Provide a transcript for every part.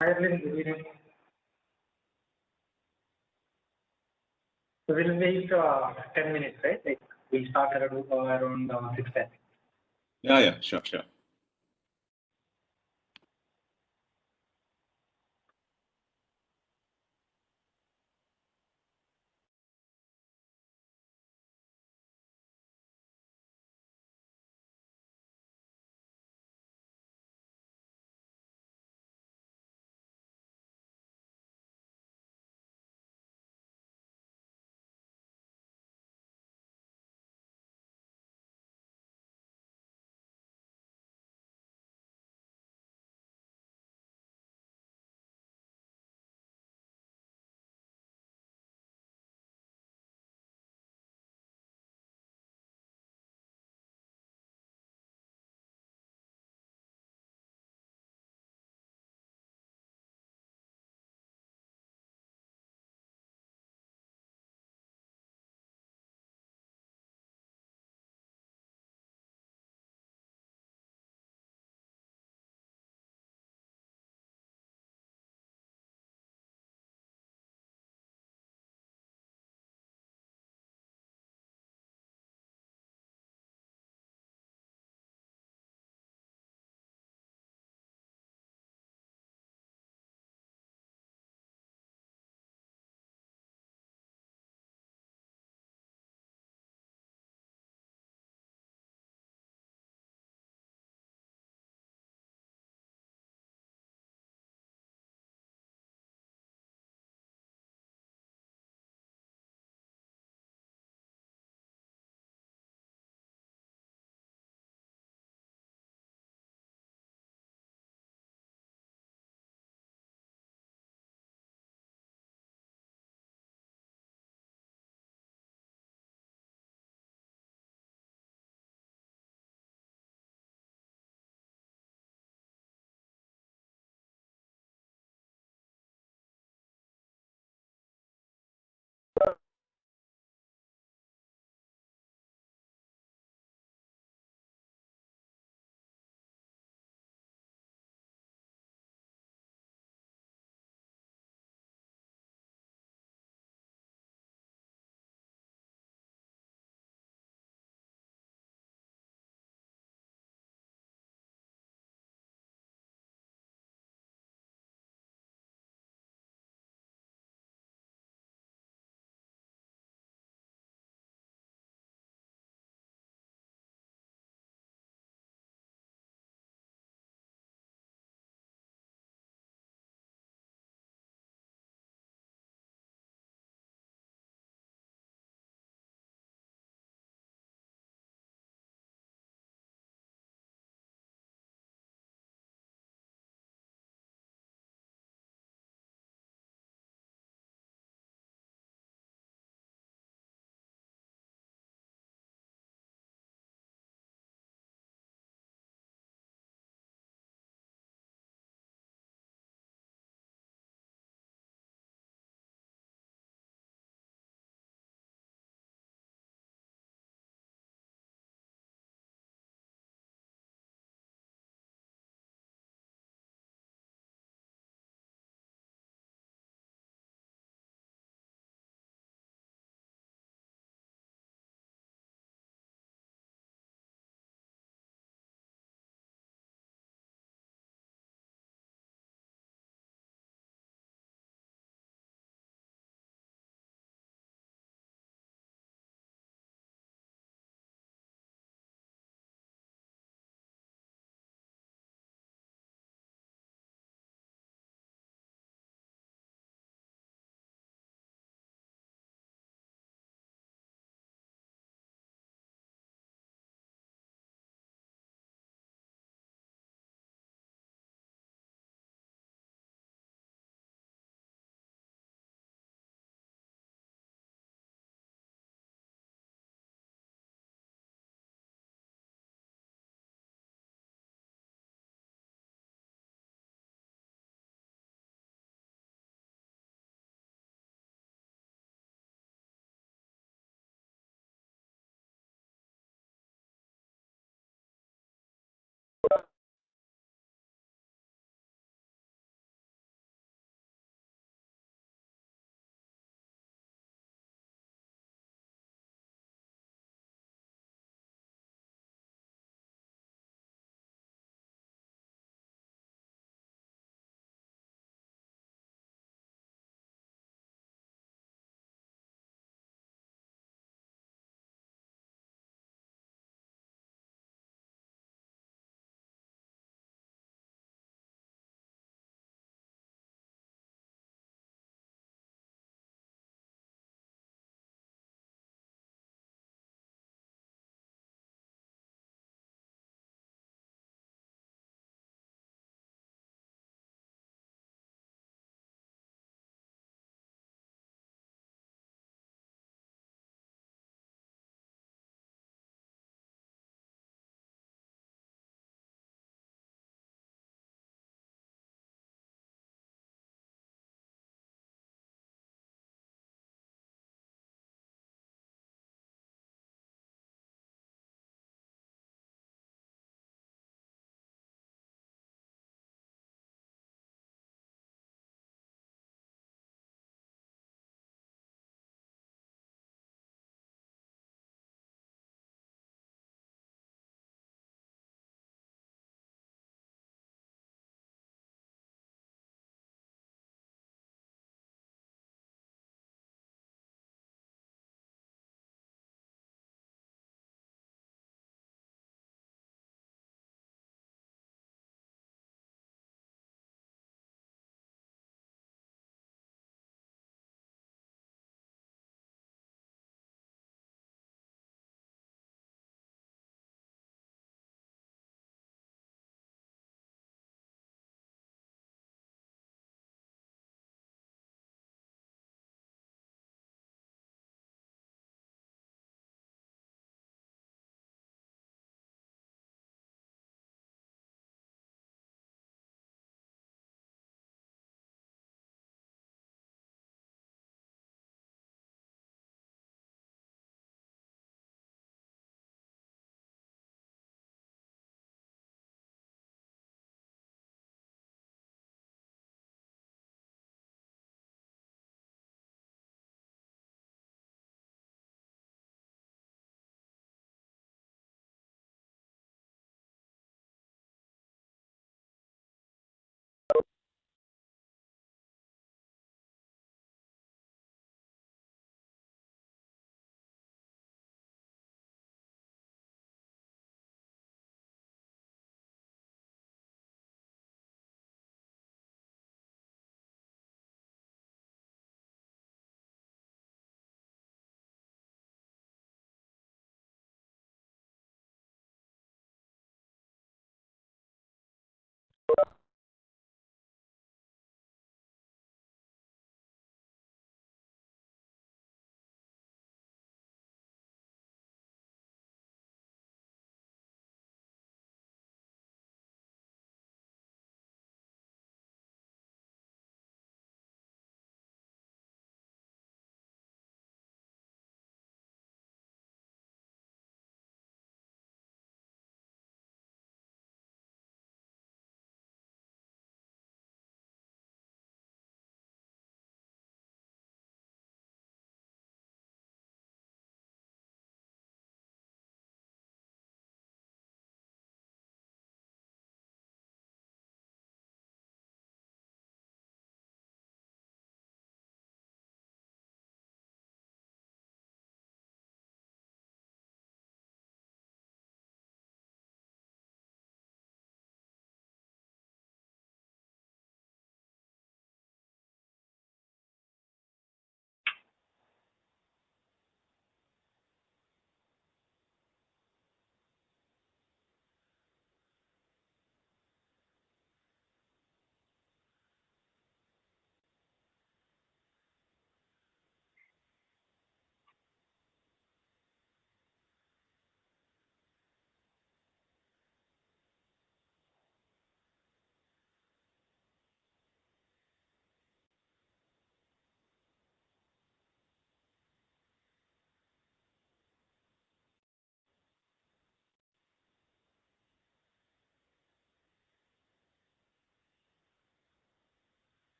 Ireland, good evening. So we'll wait 10 minutes, right? Like we'll start around 6:10. Yeah, sure.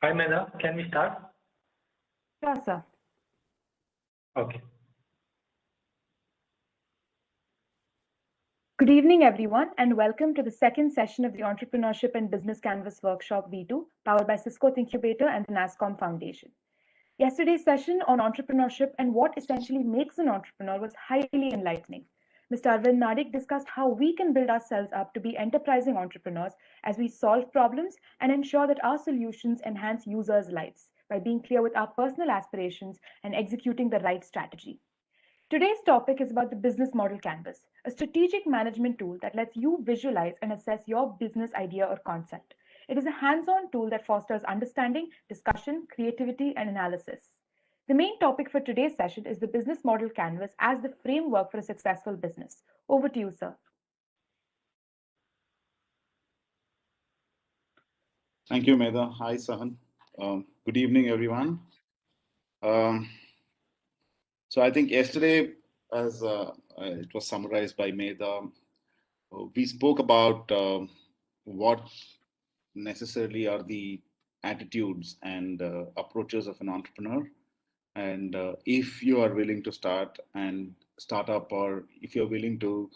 Hi, Meda. Can we start? Sure, sir. Okay. Good evening, everyone, and welcome to the second session of the Entrepreneurship and Business Canvas Workshop V2, powered by Cisco Incubator and the NASCOM Foundation. Yesterday's session on entrepreneurship and what essentially makes an entrepreneur was highly enlightening. Mr. Arvind Nadik discussed how we can build ourselves up to be enterprising entrepreneurs as we solve problems and ensure that our solutions enhance users' lives by being clear with our personal aspirations and executing the right strategy. Today's topic is about the Business Model Canvas, a strategic management tool that lets you visualize and assess your business idea or concept. It is a hands-on tool that fosters understanding, discussion, creativity, and analysis. The main topic for today's session is the Business Model Canvas as the framework for a successful business. Over to you, sir. Thank you, Meda. Hi, Sahan. Good evening, everyone. So I think yesterday, as it was summarized by Meda, we spoke about what necessarily are the attitudes and approaches of an entrepreneur. And if you are willing to start up, or if you're willing to,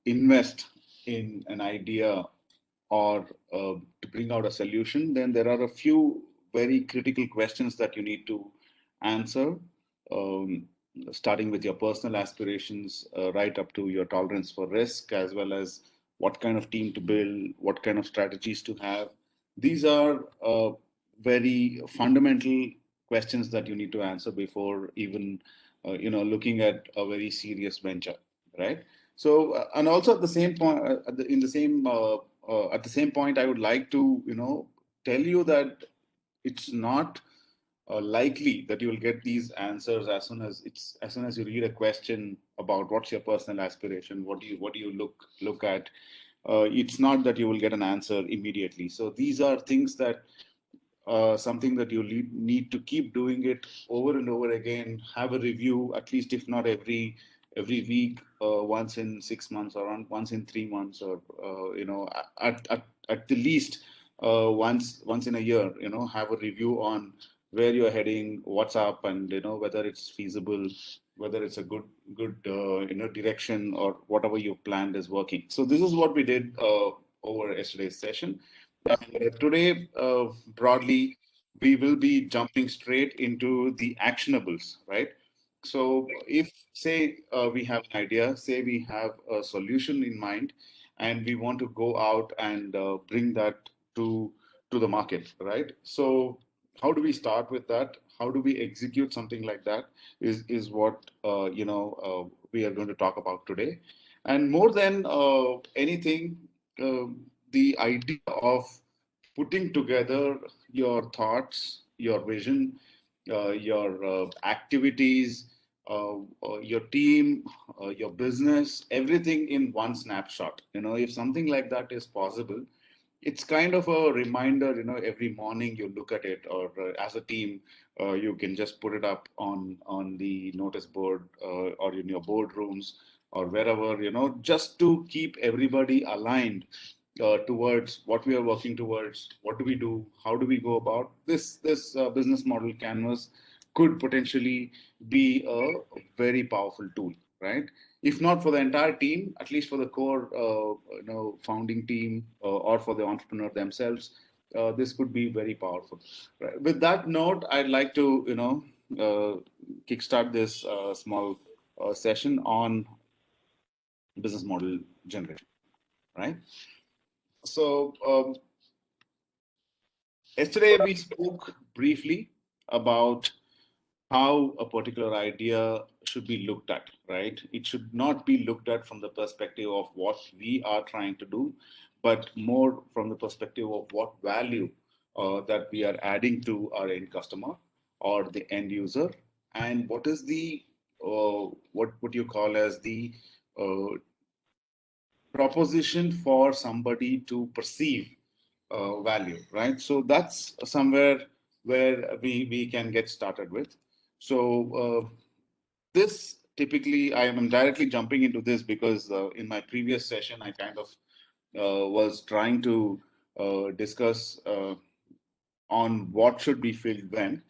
invest in an idea or to bring out a solution, then there are a few very critical questions that you need to answer, um, starting with your personal aspirations, right up to your tolerance for risk, as well as what kind of team to build, what kind of strategies to have. These are very fundamental questions that you need to answer before even, looking at a very serious venture, right? So, and also at the same point, at the same point, I would like to, tell you that it's not likely that you will get these answers as soon as you read a question about what's your personal aspiration, what do you look at. It's not that you will get an answer immediately. So these are things that something that you need to keep doing it over and over again. Have a review, at least if not every week, once in 6 months, or once in 3 months, or at the least once in a year. Have a review on where you're heading, what's up, and whether it's feasible, whether it's a good direction, or whatever you've planned is working. So this is what we did over yesterday's session. And today, broadly, we will be jumping straight into the actionables, right? So if, say, we have an idea, say we have a solution in mind, and we want to go out and bring that to the market, right? So how do we start with that? How do we execute something like that? Is what we are going to talk about today. And more than anything, the idea of putting together your thoughts, your vision, your activities, your team, your business, everything in one snapshot. If something like that is possible, it's kind of a reminder. Every morning you look at it, or as a team, you can just put it up on the notice board, or in your boardrooms, or wherever, just to keep everybody aligned towards what we are working towards. What do we do? How do we go about this business model canvas? Could potentially be a very powerful tool, right? If not for the entire team, at least for the core founding team, or for the entrepreneur themselves, this could be very powerful, right? With that note, I'd like to kickstart this small session on business model generation, right? So yesterday we spoke briefly about how a particular idea should be looked at, right? It should not be looked at from the perspective of what we are trying to do, but more from the perspective of what value that we are adding to our end customer or the end user, and what is the what would you call as the uh, proposition for somebody to perceive value, right? So that's somewhere where we can get started with. So this typically, I am directly jumping into this because in my previous session, I kind of was trying to discuss on what should be filled when.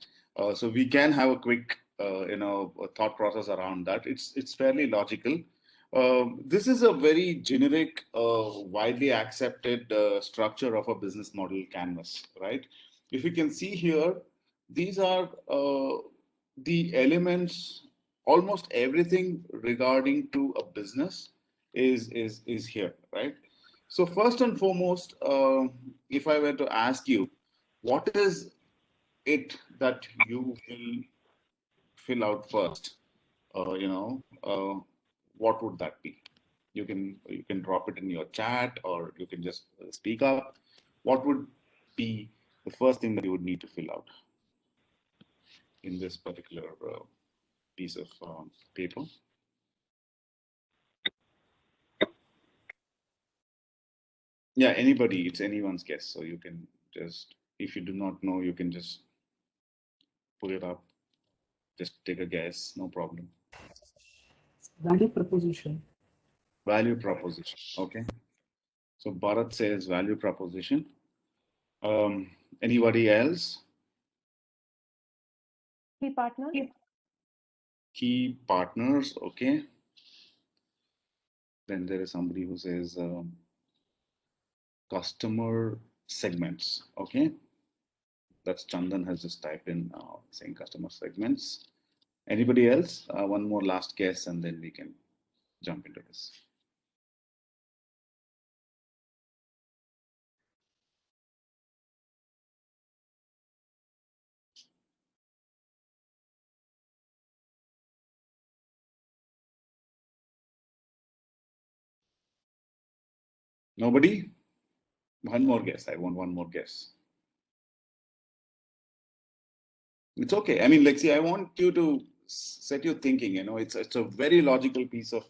So we can have a quick, a thought process around that. It's fairly logical. This is a very generic, widely accepted structure of a business model canvas, right? If you can see here, these are the elements. Almost everything regarding to a business is here, right? So first and foremost, if I were to ask you, what is it that you will fill out first? What would that be? You can drop it in your chat, or you can just speak up. What would be the first thing that you would need to fill out in this particular piece of paper? Yeah, anybody. It's anyone's guess. So you can just, if you do not know, you can just pull it up. Just take a guess. No problem. Value proposition. Value proposition. Okay. So Bharat says value proposition. Anybody else? Key partners. Key partners. Okay. Then there is somebody who says customer segments. Okay. That's Chandan has just typed in saying customer segments. Anybody else? One more last guess, and then we can jump into this. Nobody? One more guess. I want one more guess. It's okay. I mean, like, see, I want you to set you thinking. It's a very logical piece of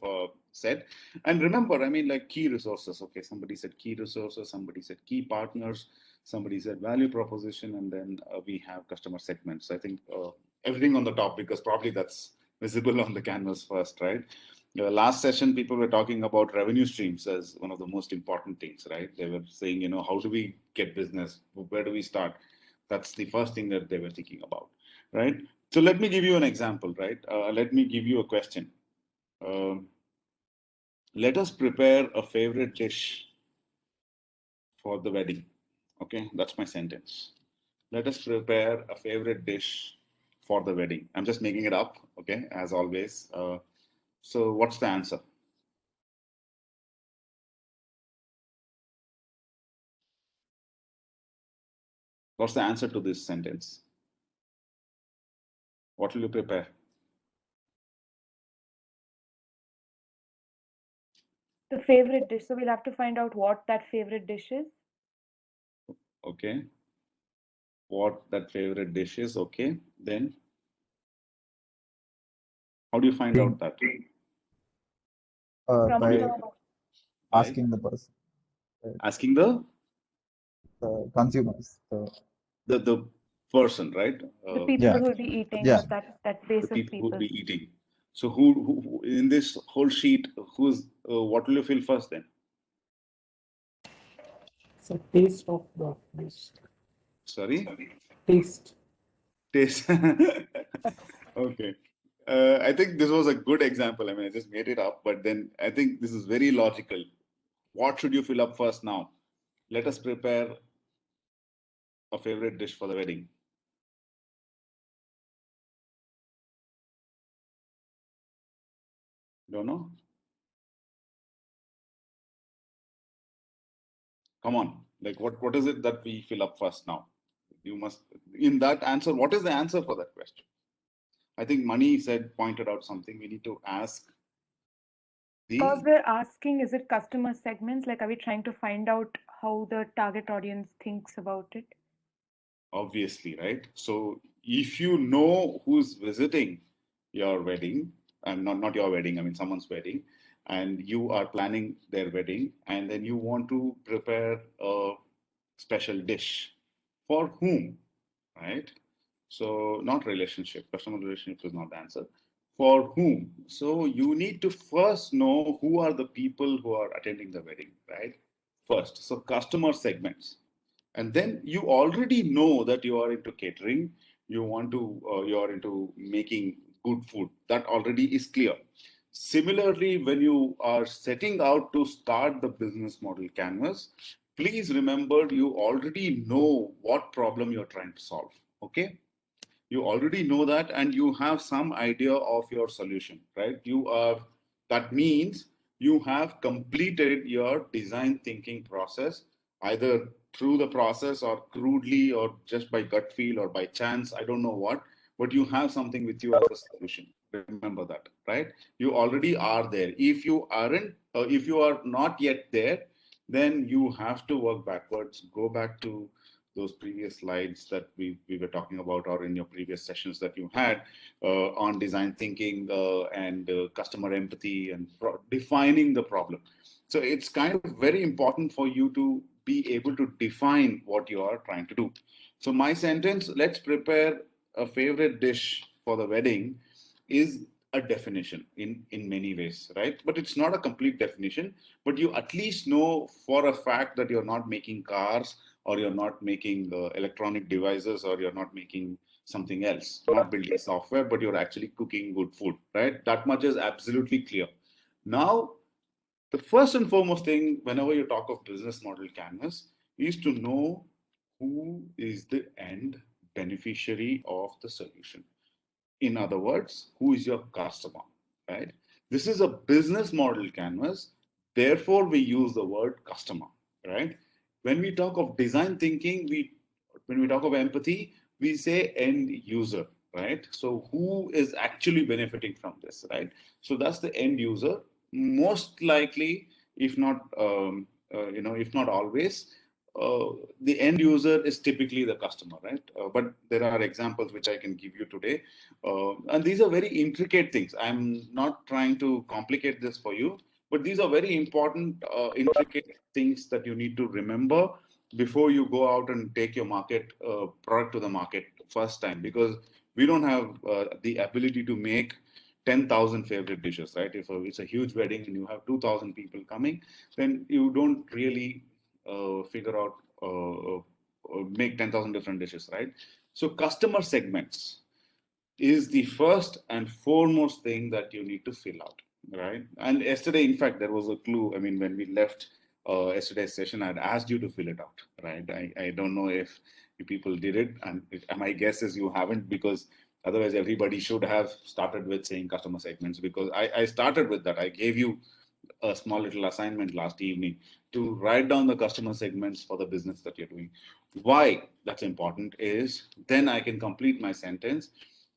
set. And remember, I mean, like key resources. Okay, somebody said key resources. Somebody said key partners. Somebody said value proposition, and then we have customer segments. I think everything on the top, because probably that's visible on the canvas first, right? Last session, people were talking about revenue streams as one of the most important things, right? They were saying, how do we get business? Where do we start? That's the first thing that they were thinking about, right? So let me give you an example, right? Let me give you a question. Let us prepare a favorite dish for the wedding. Okay, that's my sentence. Let us prepare a favorite dish for the wedding. I'm just making it up, okay, as always. So what's the answer? What's the answer to this sentence? What will you prepare? The favorite dish. So we'll have to find out what that favorite dish is. Okay. What that favorite dish is. Okay. Then how do you find out that? By asking the person. Asking the consumers. The person, right? The people yeah. who will be eating, Yeah. that base The of people who people. will be eating. So who in this whole sheet, who's what will you fill first then? It's a taste of the dish. Sorry? Taste. Taste. Okay. I think this was a good example. I mean, I just made it up, but then I think this is very logical. What should you fill up first now? Let us prepare a favorite dish for the wedding. Don't know? Come on. Like what is it that we fill up first now? You must, in that answer, what is the answer for that question? I think Mani pointed out something. We need to ask Because we're asking, is it customer segments? Like, are we trying to find out how the target audience thinks about it? Obviously, right? So if you know who's visiting your wedding, and not your wedding, I mean someone's wedding, and you are planning their wedding, and then you want to prepare a special dish for whom, right? So not relationship, customer relationship is not the answer. For whom? So you need to first know who are the people who are attending the wedding, right? First, so customer segments. And then you already know that you are into catering, you are into making good food. That already is clear. Similarly, when you are setting out to start the business model canvas, please remember you already know what problem you're trying to solve. Okay, you already know that, and you have some idea of your solution, right? That means you have completed your design thinking process, either through the process or crudely or just by gut feel or by chance, I don't know what, but you have something with you as a solution. Remember that, right? You already are there. If you are not yet there, then you have to work backwards, go back to those previous slides that we were talking about, or in your previous sessions that you had on design thinking and customer empathy and defining the problem. So it's kind of very important for you to be able to define what you are trying to do. So my sentence, let's prepare a favorite dish for the wedding, is a definition in many ways, right? But it's not a complete definition, but you at least know for a fact that you're not making cars, or you're not making electronic devices, or you're not making something else, not building software, but you're actually cooking good food, right? That much is absolutely clear. Now, the first and foremost thing, whenever you talk of business model canvas, is to know who is the end beneficiary of the solution. In other words, who is your customer, right? This is a business model canvas. Therefore, we use the word customer, right? When we talk of design thinking, when we talk of empathy, we say end user, right? So who is actually benefiting from this, right? So that's the end user. Most likely, if not, if not always, uh, the end user is typically the customer, right? But there are examples which I can give you today. And these are very intricate things. I'm not trying to complicate this for you, but these are very important, intricate things that you need to remember before you go out and take your product to the market first time, because we don't have the ability to make 10,000 favorite dishes, right? If it's a huge wedding and you have 2,000 people coming, then you don't really figure out, make 10,000 different dishes, right? So customer segments is the first and foremost thing that you need to fill out, right? And yesterday, in fact, there was a clue. I mean, when we left yesterday's session, I'd asked you to fill it out, right? I don't know if you people did it, and my guess is you haven't, because otherwise everybody should have started with saying customer segments, because I started with that. I gave you a small little assignment last evening to write down the customer segments for the business that you're doing. Why that's important is then I can complete my sentence.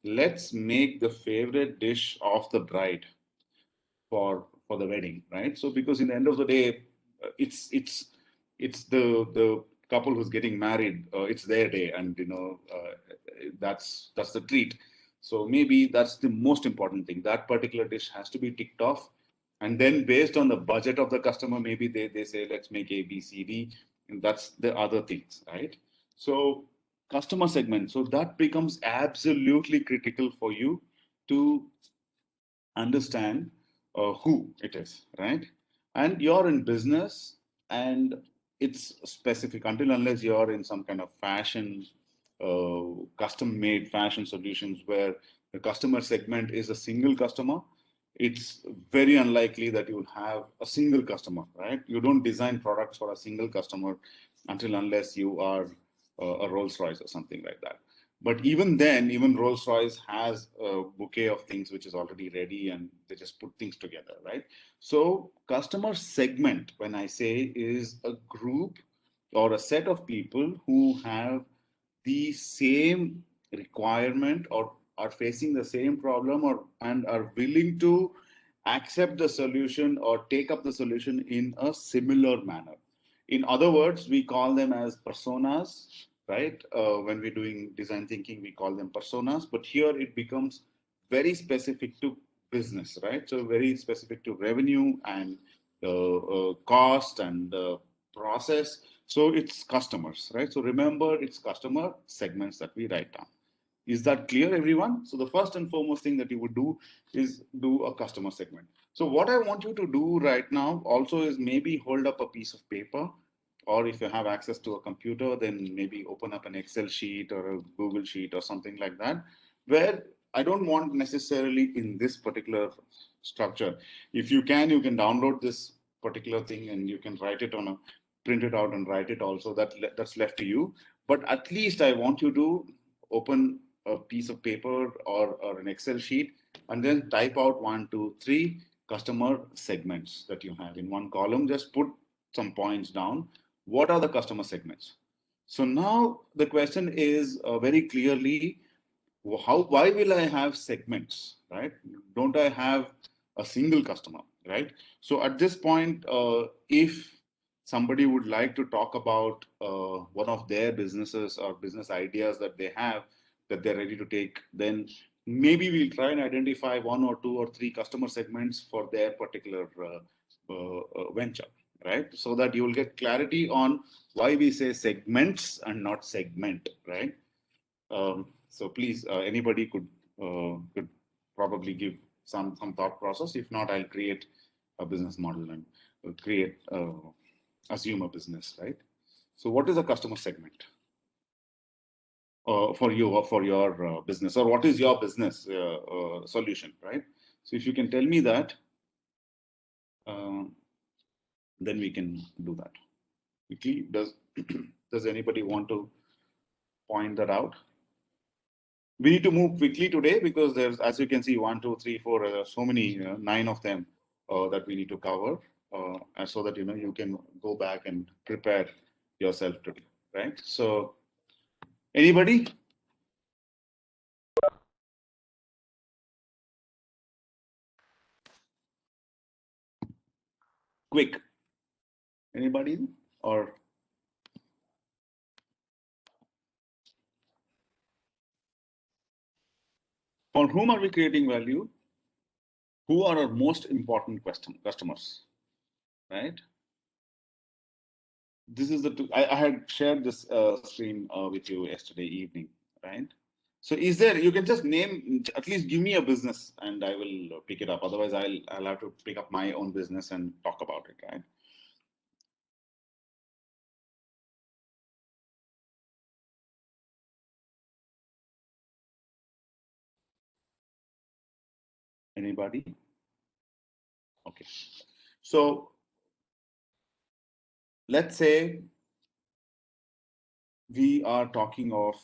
Let's make the favorite dish of the bride for the wedding, right? So because in the end of the day, it's the couple who's getting married. It's their day, and that's the treat. So maybe that's the most important thing. That particular dish has to be ticked off, and then based on the budget of the customer, maybe they say let's make A, B, C, D, and that's the other things, right? So customer segment. So that becomes absolutely critical for you to understand who it is, right? And you're in business, and it's specific until unless you're in some kind of fashion, custom made fashion solutions where the customer segment is a single customer. It's very unlikely that you'll have a single customer, right? You don't design products for a single customer until unless you are a Rolls Royce or something like that. But even then, even Rolls Royce has a bouquet of things which is already ready, and they just put things together, right? So, customer segment, when I say, is a group or a set of people who have the same requirement, or are facing the same problem, or and are willing to accept the solution or take up the solution in a similar manner. In other words, we call them as personas, right? When we're doing design thinking, we call them personas, but here it becomes very specific to business, right? So very specific to revenue and cost and process. So it's customers, right? So remember, it's customer segments that we write down. Is that clear, everyone? So the first and foremost thing that you would do is do a customer segment. So what I want you to do right now also is maybe hold up a piece of paper or if you have access to a computer, then maybe open up an Excel sheet or a Google sheet or something like that, where I don't want necessarily in this particular structure. If you can download this particular thing and you can write it on a, print it out and write it also, that's left to you. But at least I want you to open a piece of paper or an Excel sheet and then type out 1, 2, 3 customer segments that you have in one column. Just put some points down. What are the customer segments? So now the question is very clearly, why will I have segments, right? Don't I have a single customer, right? So at this point, if somebody would like to talk about one of their businesses or business ideas that they have that they're ready to take, then maybe we'll try and identify 1 or 2 or 3 customer segments for their particular venture, right? So that you will get clarity on why we say segments and not segment, right? So please, anybody could probably give some thought process. If not, I'll create a business model and assume a business, right? So what is a customer segment for you or for your business, or what is your business solution, right? So if you can tell me that, then we can do that quickly. Does anybody want to point that out? We need to move quickly today because there's, as you can see, 1, 2, 3, 4, so many, 9 of them that we need to cover, and so that you can go back and prepare yourself today, right? So, anybody? Quick. Anybody? Or for whom are we creating value? Who are our most important customers, right? This is the I had shared this screen with you yesterday evening, right? So is there, you can just name, at least give me a business and I will pick it up. Otherwise I'll have to pick up my own business and talk about it, right? Anybody? Okay. So let's say we are talking of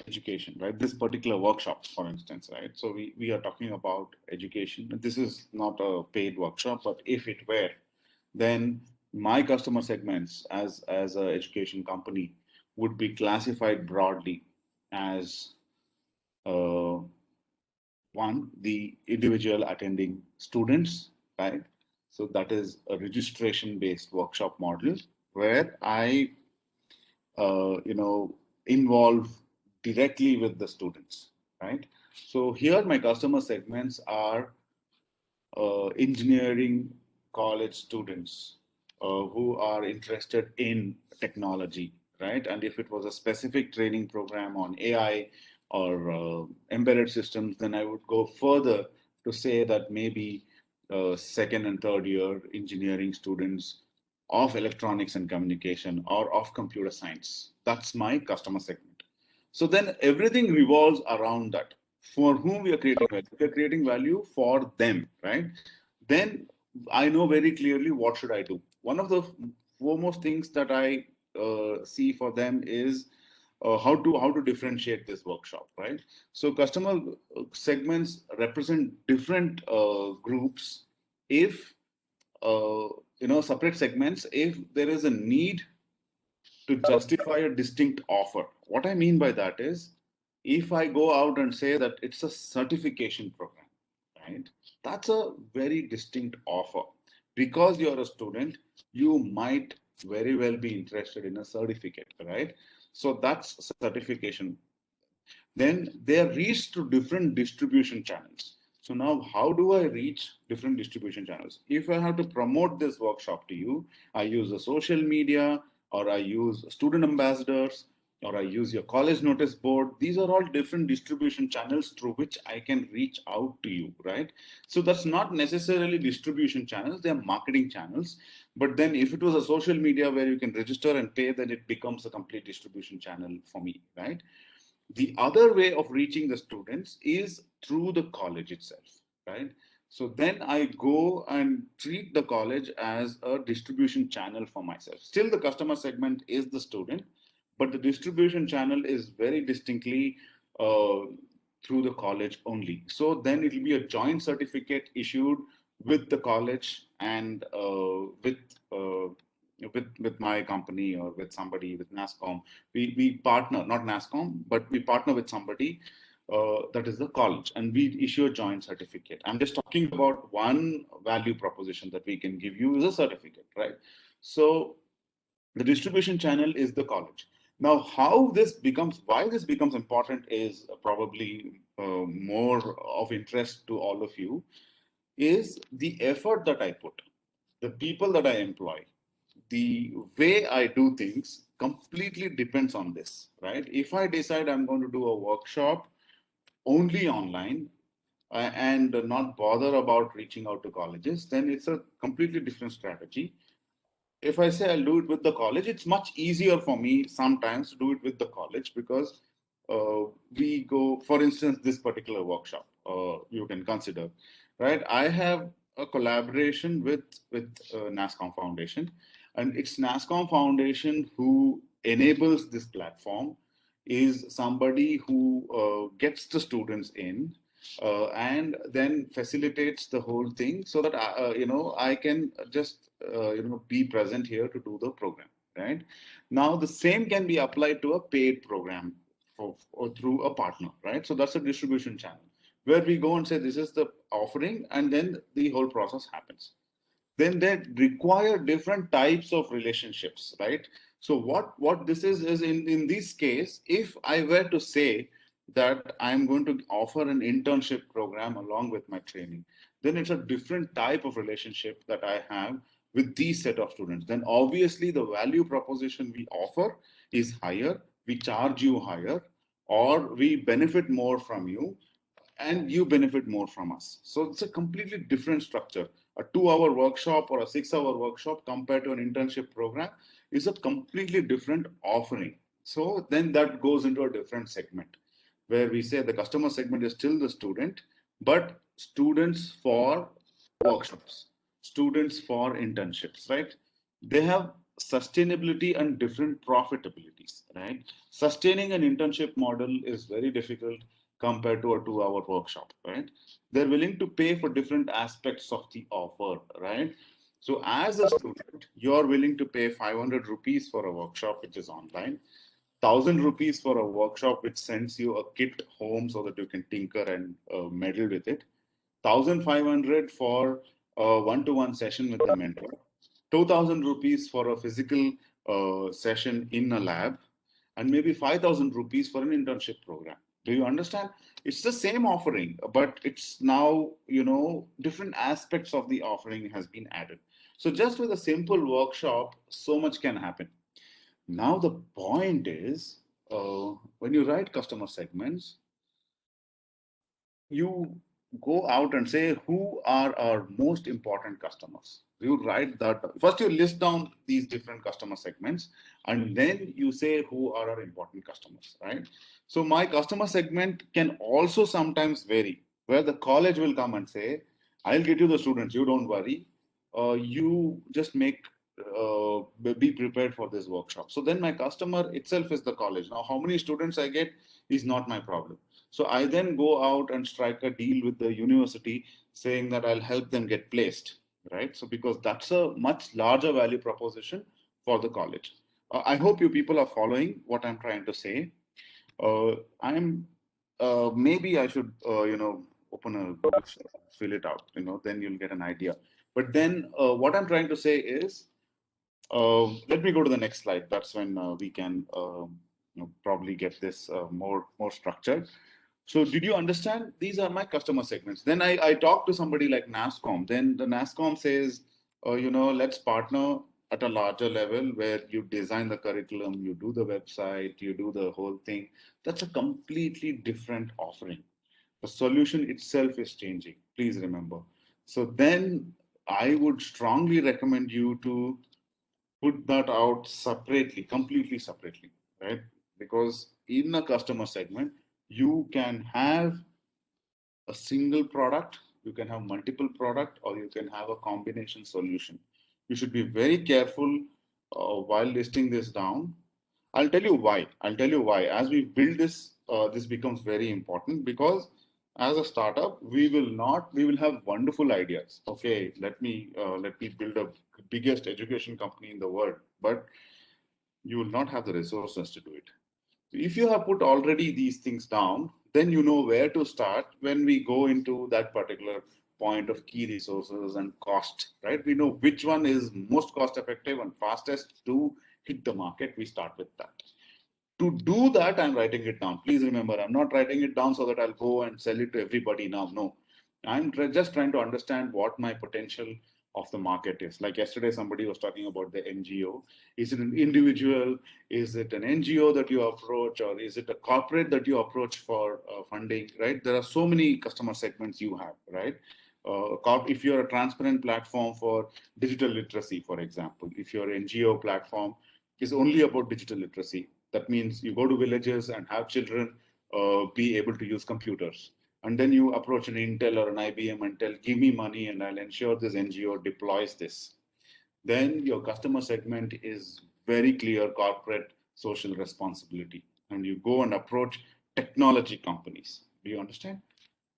education, right? This particular workshop, for instance, right? So we are talking about education. This is not a paid workshop, but if it were, then my customer segments as an education company would be classified broadly as one, the individual attending students, right? So that is a registration-based workshop model where I, involve directly with the students, right? So here my customer segments are engineering college students who are interested in technology, right? And if it was a specific training program on AI or embedded systems, then I would go further to say that maybe second and third year engineering students of electronics and communication or of computer science. That's my customer segment. So then everything revolves around that. For whom we are creating value? We are creating value for them, right? Then I know very clearly what should I do. One of the foremost things that I see for them is how to differentiate this workshop, right? So customer segments represent different groups. If separate segments, if there is a need to justify a distinct offer. What I mean by that is, if I go out and say that it's a certification program, right? That's a very distinct offer. Because you're a student, you might very well be interested in a certificate, right? So that's certification. Then they are reached to different distribution channels. So now how do I reach different distribution channels? If I have to promote this workshop to you, I use the social media or I use student ambassadors or I use your college notice board. These are all different distribution channels through which I can reach out to you, right? So that's not necessarily distribution channels, they are marketing channels. But then if it was a social media where you can register and pay, then it becomes a complete distribution channel for me, right? The other way of reaching the students is through the college itself, right? So then I go and treat the college as a distribution channel for myself. Still, the customer segment is the student, but the distribution channel is very distinctly uh, through the college only. So then it will be a joint certificate issued with the college and uh, with my company or with somebody with NASCOM. We partner, not NASCOM, but we partner with somebody that is the college, and we issue a joint certificate. I'm just talking about one value proposition that we can give you is a certificate, right? So the distribution channel is the college. Now, why this becomes important is probably more of interest to all of you, is the effort that I put, the people that I employ, the way I do things completely depends on this, right? If I decide I'm going to do a workshop only online and not bother about reaching out to colleges, then it's a completely different strategy. If I say I'll do it with the college, it's much easier for me sometimes to do it with the college because we go, for instance, this particular workshop, you can consider, right? I have a collaboration with NASCOM Foundation, and it's NASCOM Foundation who enables this platform, is somebody who gets the students in and then facilitates the whole thing so that I can just be present here to do the program, right? Now the same can be applied to a paid program or through a partner, right? So that's a distribution channel where we go and say this is the offering, and then the whole process happens. Then they require different types of relationships, right? So what this is in this case, if I were to say that I'm going to offer an internship program along with my training, then it's a different type of relationship that I have with these set of students. Then obviously the value proposition we offer is higher, we charge you higher, or we benefit more from you and you benefit more from us. So it's a completely different structure. A 2 hour workshop or a 6 hour workshop compared to an internship program is a completely different offering. So then that goes into a different segment where we say the customer segment is still the student, but students for workshops, students for internships, right? They have sustainability and different profitabilities, right? Sustaining an internship model is very difficult compared to a 2 hour workshop, right? They're willing to pay for different aspects of the offer, right? So as a student, you're willing to pay 500 rupees for a workshop, which is online, 1,000 rupees for a workshop, which sends you a kit home so that you can tinker and meddle with it, 1,500 for a one-to-one session with a mentor, 2,000 rupees for a physical session in a lab, and maybe 5,000 rupees for an internship program. Do you understand? It's the same offering, but it's now, different aspects of the offering has been added. So just with a simple workshop, so much can happen. Now the point is, when you write customer segments, you go out and say who are our most important customers. You write that first, you list down these different customer segments, and then you say who are our important customers, right? So my customer segment can also sometimes vary, where the college will come and say, I'll get you the students, you don't worry, you just be prepared for this workshop. So then my customer itself is the college. Now how many students I get is not my problem. So I then go out and strike a deal with the university saying that I'll help them get placed, right? So because that's a much larger value proposition for the college. I hope you people are following what I'm trying to say. I'm maybe I should open a Google, fill it out, then you'll get an idea. But then what I'm trying to say is, let me go to the next slide. That's when we can probably get this more structured. So did you understand? These are my customer segments. Then I talk to somebody like NASCOM. Then the NASCOM says, let's partner. at a larger level where you design the curriculum, you do the website, you do the whole thing. That's a completely different offering. The solution itself is changing. Please remember. So then I would strongly recommend you to put that out separately, completely separately, right? Because in a customer segment, you can have a single product, you can have multiple product, or you can have a combination solution. You should be very careful while listing this down. I'll tell you why. I'll tell you why. As we build this, this becomes very important because as a startup, we will have wonderful ideas. Okay, let me build a biggest education company in the world, but you will not have the resources to do it. If you have put already these things down, then you know where to start when we go into that particular point of key resources and cost, right? We know which one is most cost effective and fastest to hit the market. We start with that. To do that, I'm writing it down. Please remember, I'm not writing it down so that I'll go and sell it to everybody now. No, I'm just trying to understand what my potential of the market is. Like yesterday, somebody was talking about the NGO. Is it an individual? Is it an NGO that you approach, or is it a corporate that you approach for funding? Right? There are so many customer segments you have. Right? If you're a transparent platform for digital literacy, for example, if your NGO platform is only about digital literacy, that means you go to villages and have children be able to use computers. And then you approach an Intel or an IBM and tell, give me money and I'll ensure this NGO deploys this. Then your customer segment is very clear corporate social responsibility. And you go and approach technology companies. Do you understand?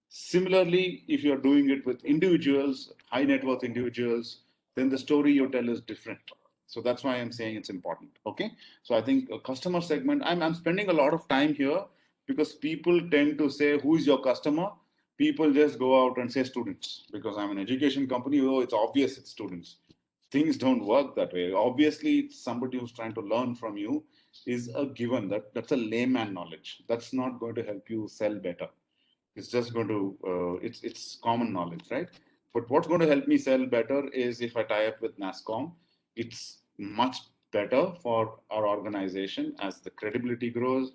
Similarly, if you're doing it with individuals, high net worth individuals, then the story you tell is different. So that's why I'm saying it's important. Okay. So I think a customer segment, I'm spending a lot of time here because people tend to say, who is your customer? People just go out and say students because I'm an education company. Oh, it's obvious it's students. Things don't work that way. Obviously, somebody who's trying to learn from you is a given. That's a layman knowledge. That's not going to help you sell better. It's just going to it's common knowledge, right? But what's going to help me sell better is if I tie up with NASCOM. It's much better for our organization as the credibility grows,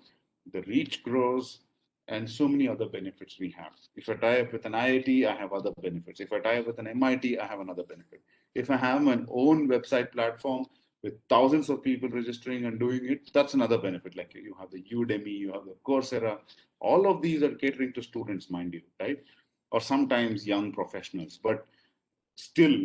the reach grows, and so many other benefits we have. If I tie up with an IIT, I have other benefits. If I tie up with an MIT, I have another benefit. If I have my own website platform with thousands of people registering and doing it, that's another benefit. Like you have the Udemy, you have the Coursera. All of these are catering to students, mind you, right? Or sometimes young professionals, but still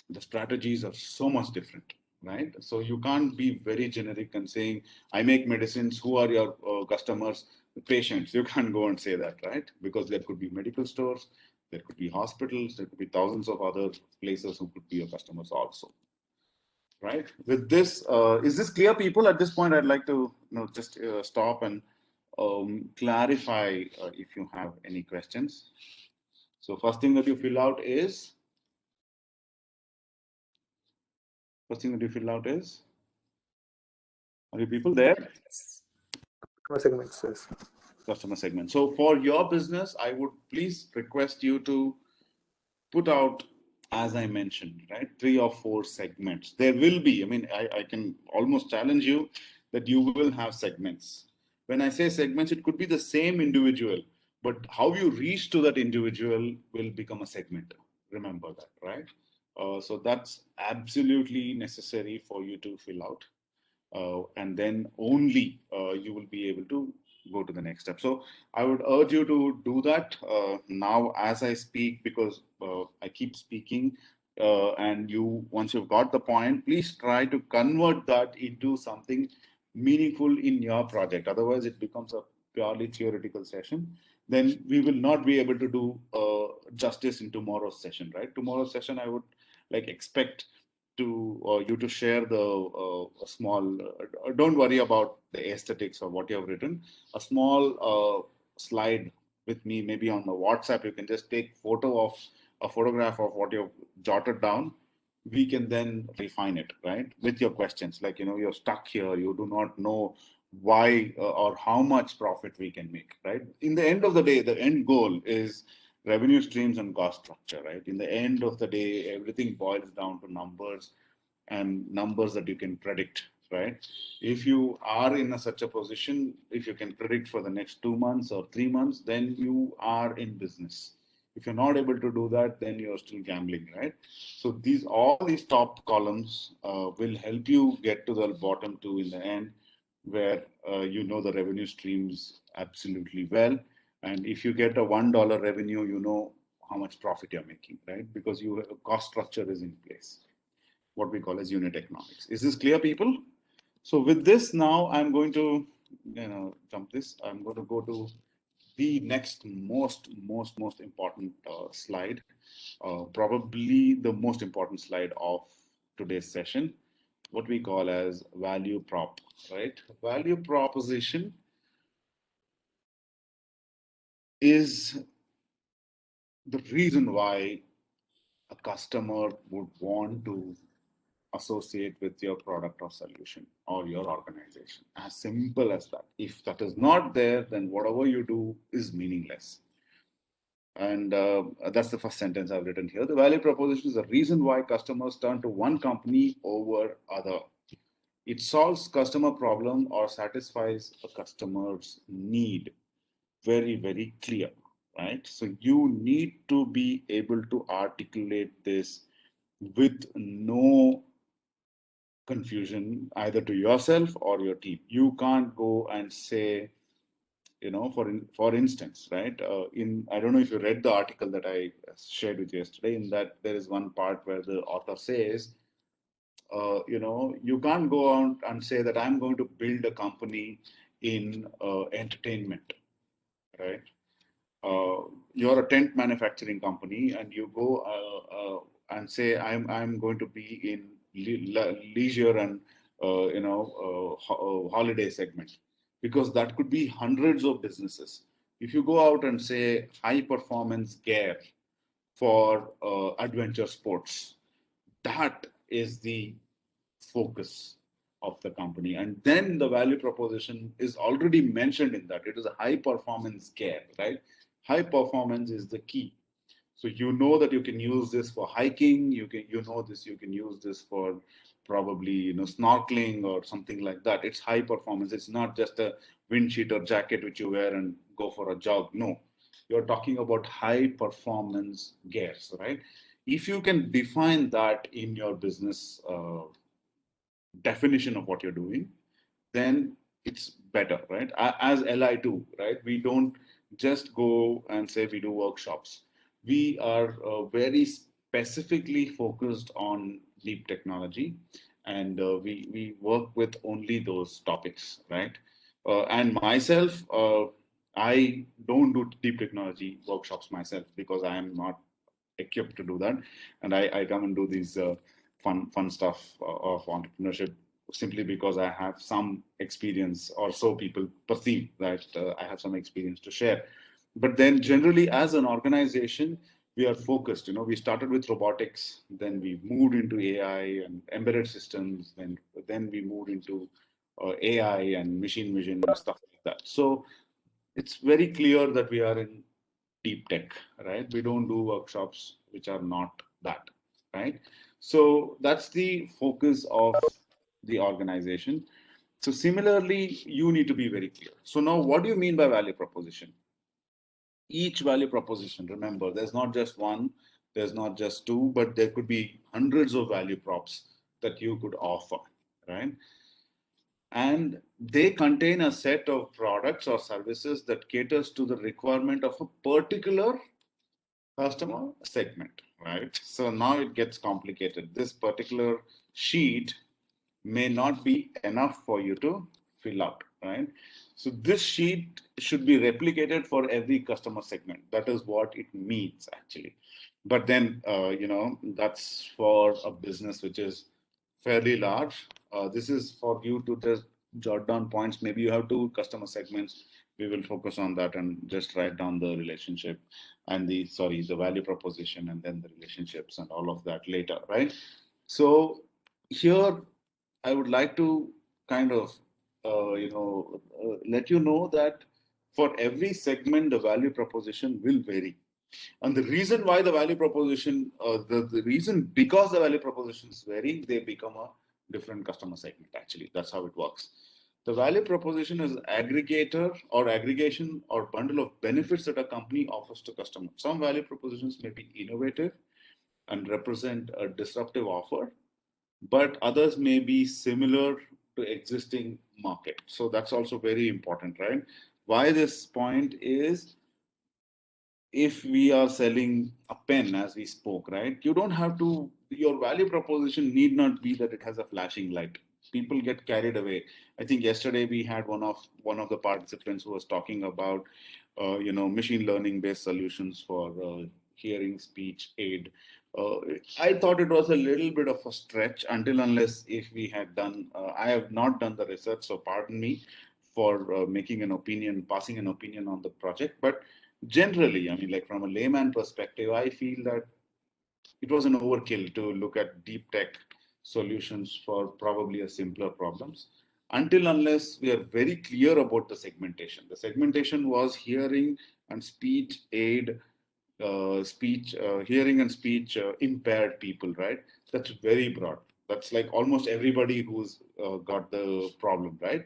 the strategies are so much different, right? So you can't be very generic and saying, I make medicines, who are your customers? The patients. You can't go and say that, right? Because there could be medical stores, there could be hospitals, there could be thousands of other places who could be your customers also. Right. With this, is this clear, people? At this point, I'd like to just stop and clarify if you have any questions. So first thing that you fill out is, are you people there? Customer segments, yes. Customer segment. So for your business, I would please request you to put out, as I mentioned, right, 3 or 4 segments. There will be, I mean, I can almost challenge you that you will have segments. When I say segments, it could be the same individual, but how you reach to that individual will become a segment. Remember that, right? So that's absolutely necessary for you to fill out. And then only you will be able to go to the next step. So I would urge you to do that now as I speak, because I keep speaking. And once you've got the point, please try to convert that into something meaningful in your project. Otherwise, it becomes a purely theoretical session. Then we will not be able to do justice in tomorrow's session, right? Tomorrow's session, I would expect to you to share the small. Don't worry about the aesthetics or what you have written. A small slide with me, maybe on the WhatsApp. You can just take a photograph of what you've jotted down. We can then refine it, right, with your questions. Like, you're stuck here. You do not know why or how much profit we can make, right? In the end of the day, the end goal is revenue streams and cost structure, right? In the end of the day, everything boils down to numbers. and numbers that you can predict, right? If you are in such a position, if you can predict for the next 2 months or 3 months, then you are in business. If you're not able to do that, then you're still gambling, right? So all these top columns will help you get to the bottom two in the end, where you know the revenue streams absolutely well. And if you get a $1 revenue, you know how much profit you're making, right? Because your cost structure is in place, what we call as unit economics. Is this clear, people? So with this, now I'm going to, jump this. I'm going to go to the next most important slide, probably the most important slide of today's session, what we call as value prop, right? Value proposition is the reason why a customer would want to associate with your product or solution or your organization. As simple as that. If that is not there, then whatever you do is meaningless. And that's the first sentence I've written here. The value proposition is the reason why customers turn to one company over other. It solves customer problem or satisfies a customer's need. Very, very clear, right? So you need to be able to articulate this with no confusion either to yourself or your team. You can't go and say, for instance, right? I don't know if you read the article that I shared with you yesterday. In that, there is one part where the author says, you can't go out and say that I'm going to build a company in entertainment, right? You're a tent manufacturing company, and you go and say I'm going to be in leisure and holiday segment, because that could be hundreds of businesses. If you go out and say high performance gear for adventure sports, that is the focus of the company, and then the value proposition is already mentioned in that. It is a high performance gear, right? High performance is the key. So you know that you can use this for hiking, you can use this for probably snorkeling or something like that. It's high performance. It's not just a wind cheater jacket which you wear and go for a jog. No, you're talking about high performance gears, right? If you can define that in your business definition of what you're doing, then it's better, right? As LI2, right? We don't just go and say we do workshops. We are very specifically focused on deep technology, and we work with only those topics, right? And myself, I don't do deep technology workshops myself because I am not equipped to do that, and I come and do these fun stuff of entrepreneurship simply because I have some experience, or so people perceive that I have some experience to share. But then generally as an organization, we are focused. We started with robotics, then we moved into AI and embedded systems, then we moved into AI and machine vision and stuff like that. So it's very clear that we are in deep tech, right? We don't do workshops which are not that, right? So that's the focus of the organization. So similarly, you need to be very clear. So now, what do you mean by value proposition? Each value proposition, remember, there's not just one, there's not just two, but there could be hundreds of value props that you could offer, right? And they contain a set of products or services that caters to the requirement of a particular customer segment, right? So now it gets complicated. This particular sheet may not be enough for you to fill out, right? So this sheet should be replicated for every customer segment. That is what it means actually. But then, that's for a business which is fairly large. This is for you to just jot down points. Maybe you have two customer segments. We will focus on that and just write down the relationship and the value proposition, and then the relationships and all of that later, right? So here I would like to kind of, let you know that for every segment, the value proposition will vary. And the reason why the value proposition, the reason because the value propositions vary, they become a different customer segment. Actually, that's how it works. The value proposition is aggregator or aggregation or bundle of benefits that a company offers to customers. Some value propositions may be innovative and represent a disruptive offer, but others may be similar to existing market. So that's also very important, right? Why this point is, if we are selling a pen as we spoke, right, you don't have to, your value proposition need not be that it has a flashing light. People get carried away. I think yesterday we had one of the participants who was talking about machine learning based solutions for hearing speech aid. I thought it was a little bit of a stretch, until unless if we had done, I have not done the research, so pardon me for passing an opinion on the project. But generally, I mean, like from a layman perspective, I feel that it was an overkill to look at deep tech solutions for probably a simpler problems, until unless we are very clear about the segmentation. The segmentation was hearing and speech aid, hearing and speech impaired people, right? That's very broad. That's like almost everybody who's got the problem, right?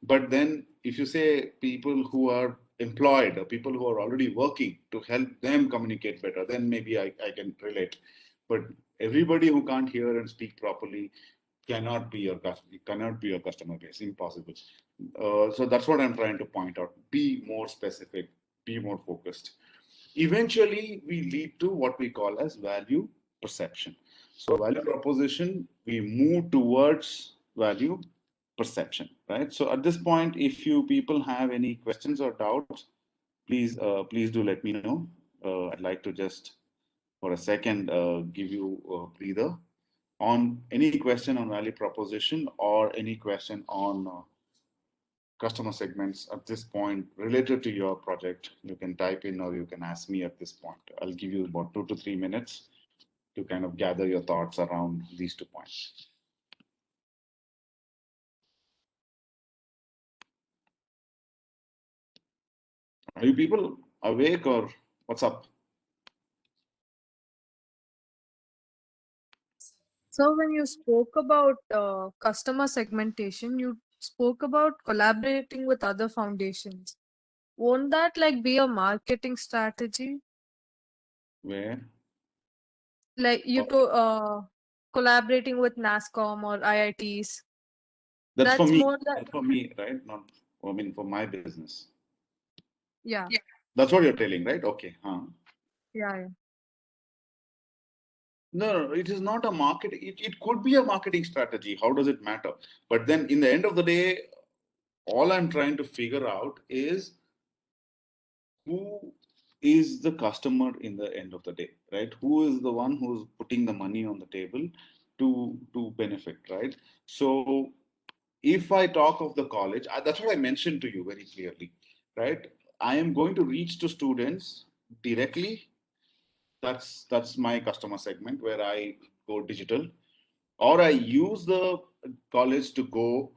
But then if you say people who are employed or people who are already working to help them communicate better, then maybe I can relate. But everybody who can't hear and speak properly cannot be your customer base. Impossible. So that's what I'm trying to point out. Be more specific, be more focused. Eventually, we lead to what we call as value perception. So value proposition, we move towards value perception, right? So at this point, if you people have any questions or doubts, please do let me know. I'd like to just for a second give you a breather on any question on value proposition or any question on customer segments at this point related to your project. You can type in or you can ask me at this point. I'll give you about 2 to 3 minutes to kind of gather your thoughts around these 2 points. Are you people awake or what's up? So when you spoke about customer segmentation, you spoke about collaborating with other foundations. Won't that like be a marketing strategy? Where? Like you to collaborating with NASCOM or IITs. That's for That's me. more that That's for me, right? Not, I mean, for my business. yeah. That's what you're telling, right? Okay. Huh? Yeah. No, it is not a market. It could be a marketing strategy. How does it matter? But then in the end of the day, all I'm trying to figure out is who is the customer in the end of the day, right? Who is the one who's putting the money on the table to benefit, right? So if I talk of the college, that's what I mentioned to you very clearly, right? I am going to reach to students directly. That's my customer segment where I go digital, or I use the college to go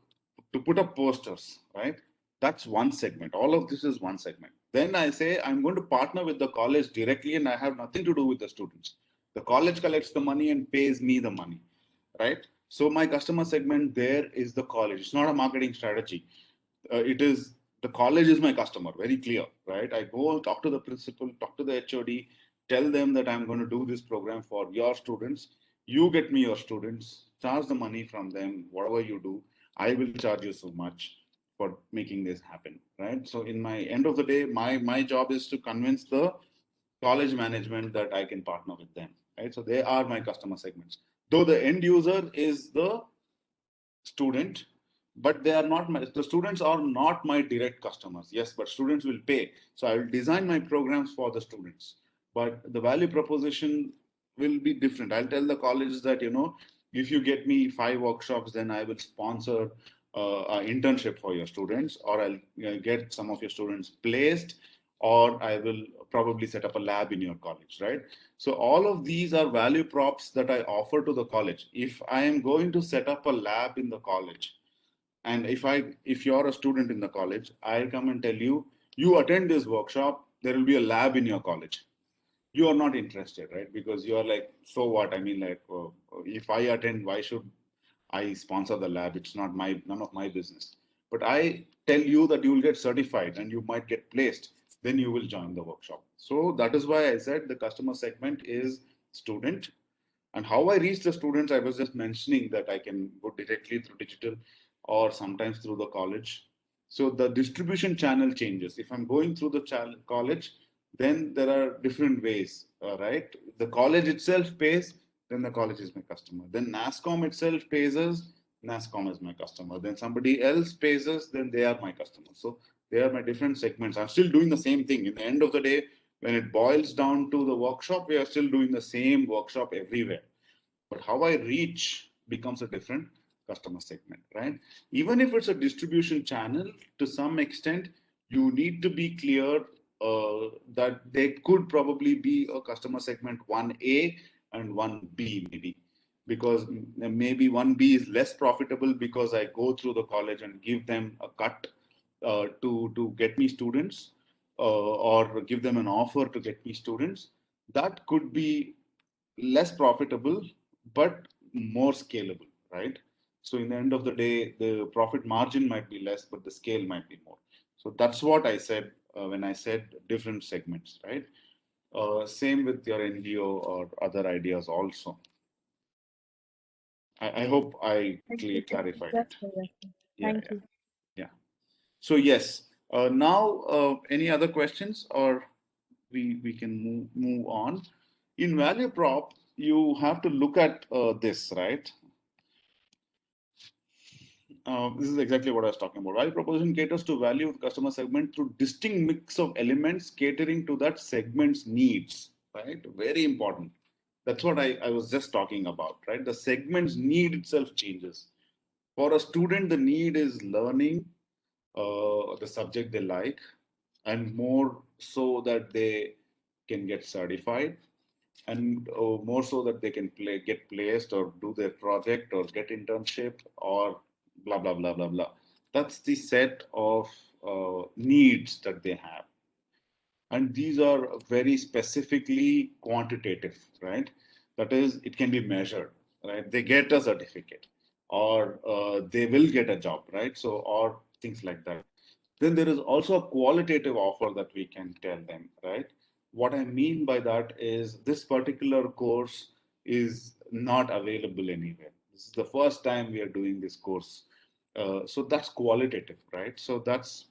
to put up posters, right? That's one segment. All of this is one segment. Then I say I'm going to partner with the college directly and I have nothing to do with the students. The college collects the money and pays me the money, right? So my customer segment there is the college. It's not a marketing strategy. It is the college is my customer, very clear, right? I go talk to the principal, talk to the HOD, tell them that I'm going to do this program for your students. You get me your students, charge the money from them, whatever you do, I will charge you so much for making this happen, right? So in my end of the day, my job is to convince the college management that I can partner with them, right? So they are my customer segments. Though the end user is the student, but they are not the students are not my direct customers. Yes, but students will pay. So I will design my programs for the students, but the value proposition will be different. I'll tell the colleges that, if you get me 5 workshops, then I will sponsor an internship for your students, or I'll get some of your students placed, or I will probably set up a lab in your college, right? So all of these are value props that I offer to the college. If I am going to set up a lab in the college, and if you're a student in the college, I come and tell you, you attend this workshop, there will be a lab in your college. you are not interested, right? Because you are like, so what? I mean, like, if I attend, why should I sponsor the lab? It's not none of my business. But I tell you that you will get certified and you might get placed, then you will join the workshop. So that is why I said the customer segment is student. And how I reach the students, I was just mentioning that I can go directly through digital or sometimes through the college. So the distribution channel changes. If I'm going through the college, then there are different ways, right? The college itself pays, then the college is my customer. Then NASCOM itself pays us, NASCOM is my customer. Then somebody else pays us, then they are my customer. So they are my different segments. I'm still doing the same thing. In the end of the day, when it boils down to the workshop, we are still doing the same workshop everywhere. But how I reach becomes a different customer segment, right? Even if it's a distribution channel, to some extent, you need to be clear that there could probably be a customer segment 1A and 1B, maybe. Because maybe 1B is less profitable because I go through the college and give them a cut to get me students, or give them an offer to get me students. That could be less profitable but more scalable, right? So in the end of the day, the profit margin might be less, but the scale might be more. So that's what I said when I said different segments, right? Same with your NGO or other ideas also. I hope I clarified it. Yeah, Thank yeah, you. yeah. So yes. Now, any other questions, or we can move on? In value prop, you have to look at this, right? This is exactly what I was talking about. Value proposition caters to value of the customer segment through distinct mix of elements catering to that segment's needs, right? Very important. That's what I was just talking about, right? The segment's need itself changes. For a student, the need is learning the subject they like, and more so that they can get certified, and more so that they can get placed or do their project or get internship or blah blah blah blah blah. That's the set of needs that they have, and these are very specifically quantitative, right? That is, it can be measured, right? They get a certificate, or they will get a job, right? So, or things like that. Then there is also a qualitative offer that we can tell them, right? What I mean by that is this particular course is not available anywhere. This is the first time we are doing this course. So that's qualitative, right? So that's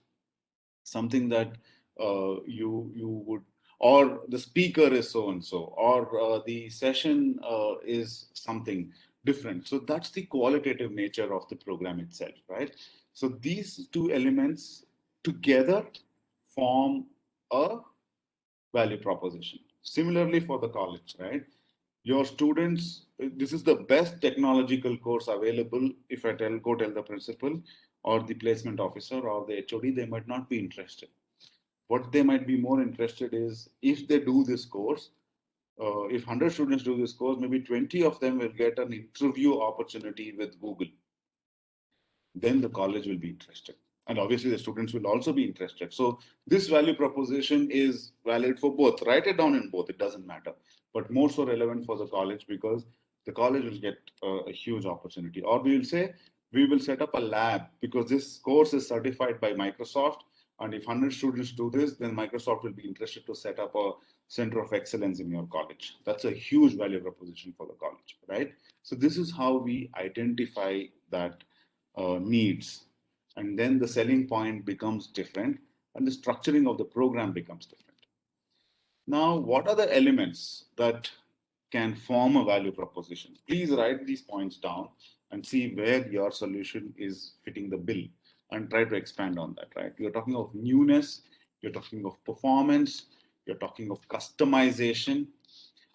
something that you would, or the speaker is so and so, or the session is something different. So that's the qualitative nature of the program itself, right? So these two elements together form a value proposition. Similarly for the college, right? Your students, this is the best technological course available. If I go tell the principal or the placement officer or the HOD, they might not be interested. What they might be more interested is, if they do this course, if 100 students do this course, maybe 20 of them will get an interview opportunity with Google. Then the college will be interested. And obviously the students will also be interested. So this value proposition is valid for both. Write it down in both, it doesn't matter. But more so relevant for the college, because the college will get a huge opportunity. Or we will say, we will set up a lab because this course is certified by Microsoft. And if 100 students do this, then Microsoft will be interested to set up a center of excellence in your college. That's a huge value proposition for the college, right? So this is how we identify that needs. And then the selling point becomes different and the structuring of the program becomes different. Now, what are the elements that can form a value proposition? Please write these points down and see where your solution is fitting the bill and try to expand on that, right? You're talking of newness, you're talking of performance, you're talking of customization,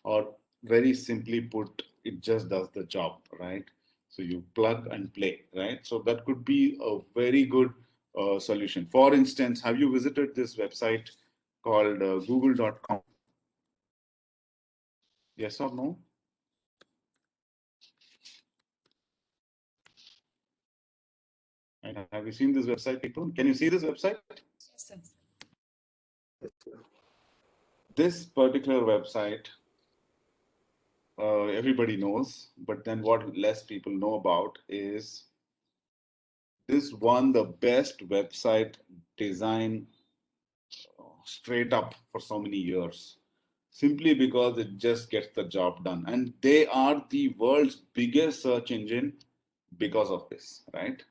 or very simply put, it just does the job, right? So you plug and play, right? So that could be a very good solution. For instance, have you visited this website called google.com? Yes or no? And have you seen this website, people? Can you see this website? Yes, sir. This particular website, everybody knows, but then what less people know about is this won the best website design straight up for so many years, simply because it just gets the job done. And they are the world's biggest search engine because of this, right?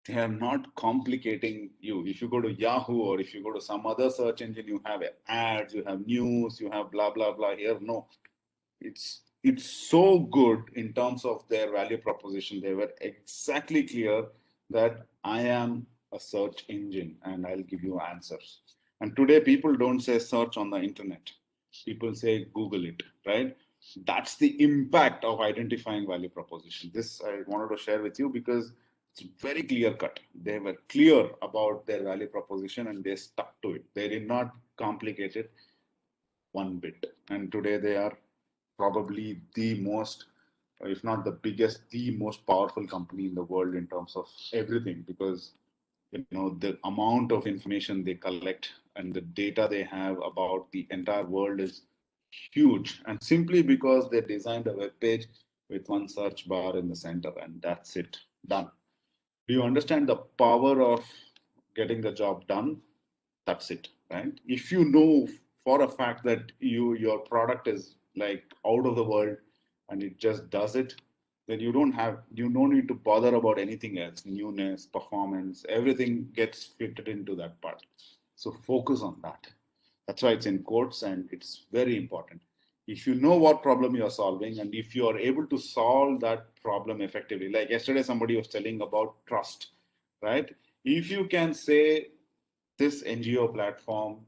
They are not complicating you. If you go to Yahoo or if you go to some other search engine, you have ads, you have news, you have blah, blah, blah. Here, no. It's so good in terms of their value proposition. They were exactly clear that I am a search engine and I'll give you answers. And today people don't say search on the internet. People say Google it, right? That's the impact of identifying value proposition. This I wanted to share with you because it's very clear cut. They were clear about their value proposition and they stuck to it. They did not complicate it one bit. And today they are probably the most, if not the biggest, the most powerful company in the world in terms of everything, because the amount of information they collect and the data they have about the entire world is huge. And simply because they designed a web page with one search bar in the center, and that's it, done. Do you understand the power of getting the job done? That's it, right? If you know for a fact that your product is like out of the world and it just does it, then you don't need to bother about anything else. Newness, performance, everything gets fitted into that part. So focus on that. That's why it's in quotes and it's very important. If you know what problem you're solving and if you are able to solve that problem effectively, like yesterday somebody was telling about trust, right? If you can say this NGO platform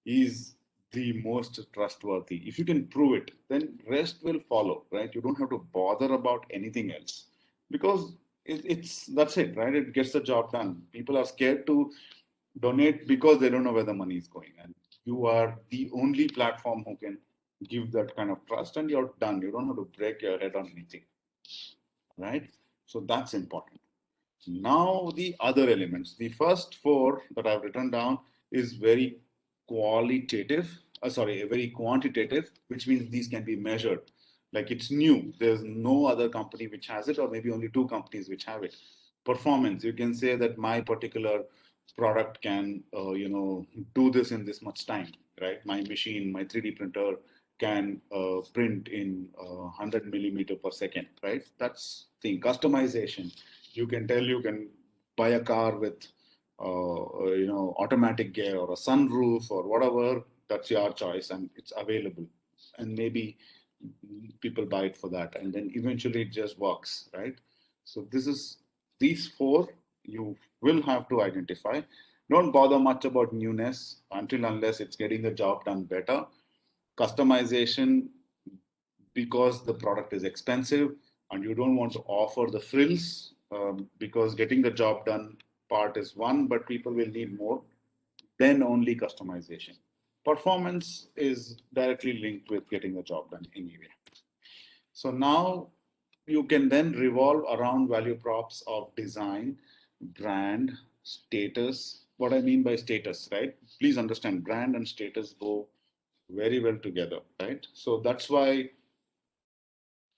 is the most trustworthy. If you can prove it, then rest will follow, right? You don't have to bother about anything else because it's that's it, right? It gets the job done. People are scared to donate because they don't know where the money is going, and you are the only platform who can give that kind of trust, and you're done. You don't have to break your head on anything, right? So that's important. Now the other elements, the first four that I've written down is very qualitative, very quantitative, which means these can be measured. Like it's new. There's no other company which has it, or maybe only two companies which have it. Performance, you can say that my particular product can, do this in this much time, right? My machine, my 3D printer can print in 100 millimeter per second, right? That's the customization. You can buy a car with automatic gear or a sunroof or whatever. That's your choice and it's available, and maybe people buy it for that, and then eventually it just works, right? So these four you will have to identify. Don't bother much about newness until unless it's getting the job done better. Customization, because the product is expensive and you don't want to offer the frills, because getting the job done part is one, but people will need more, then only customization. Performance is directly linked with getting the job done anyway. So now you can then revolve around value props of design, brand, status. What I mean by status, right? Please understand brand and status go very well together, right? So that's why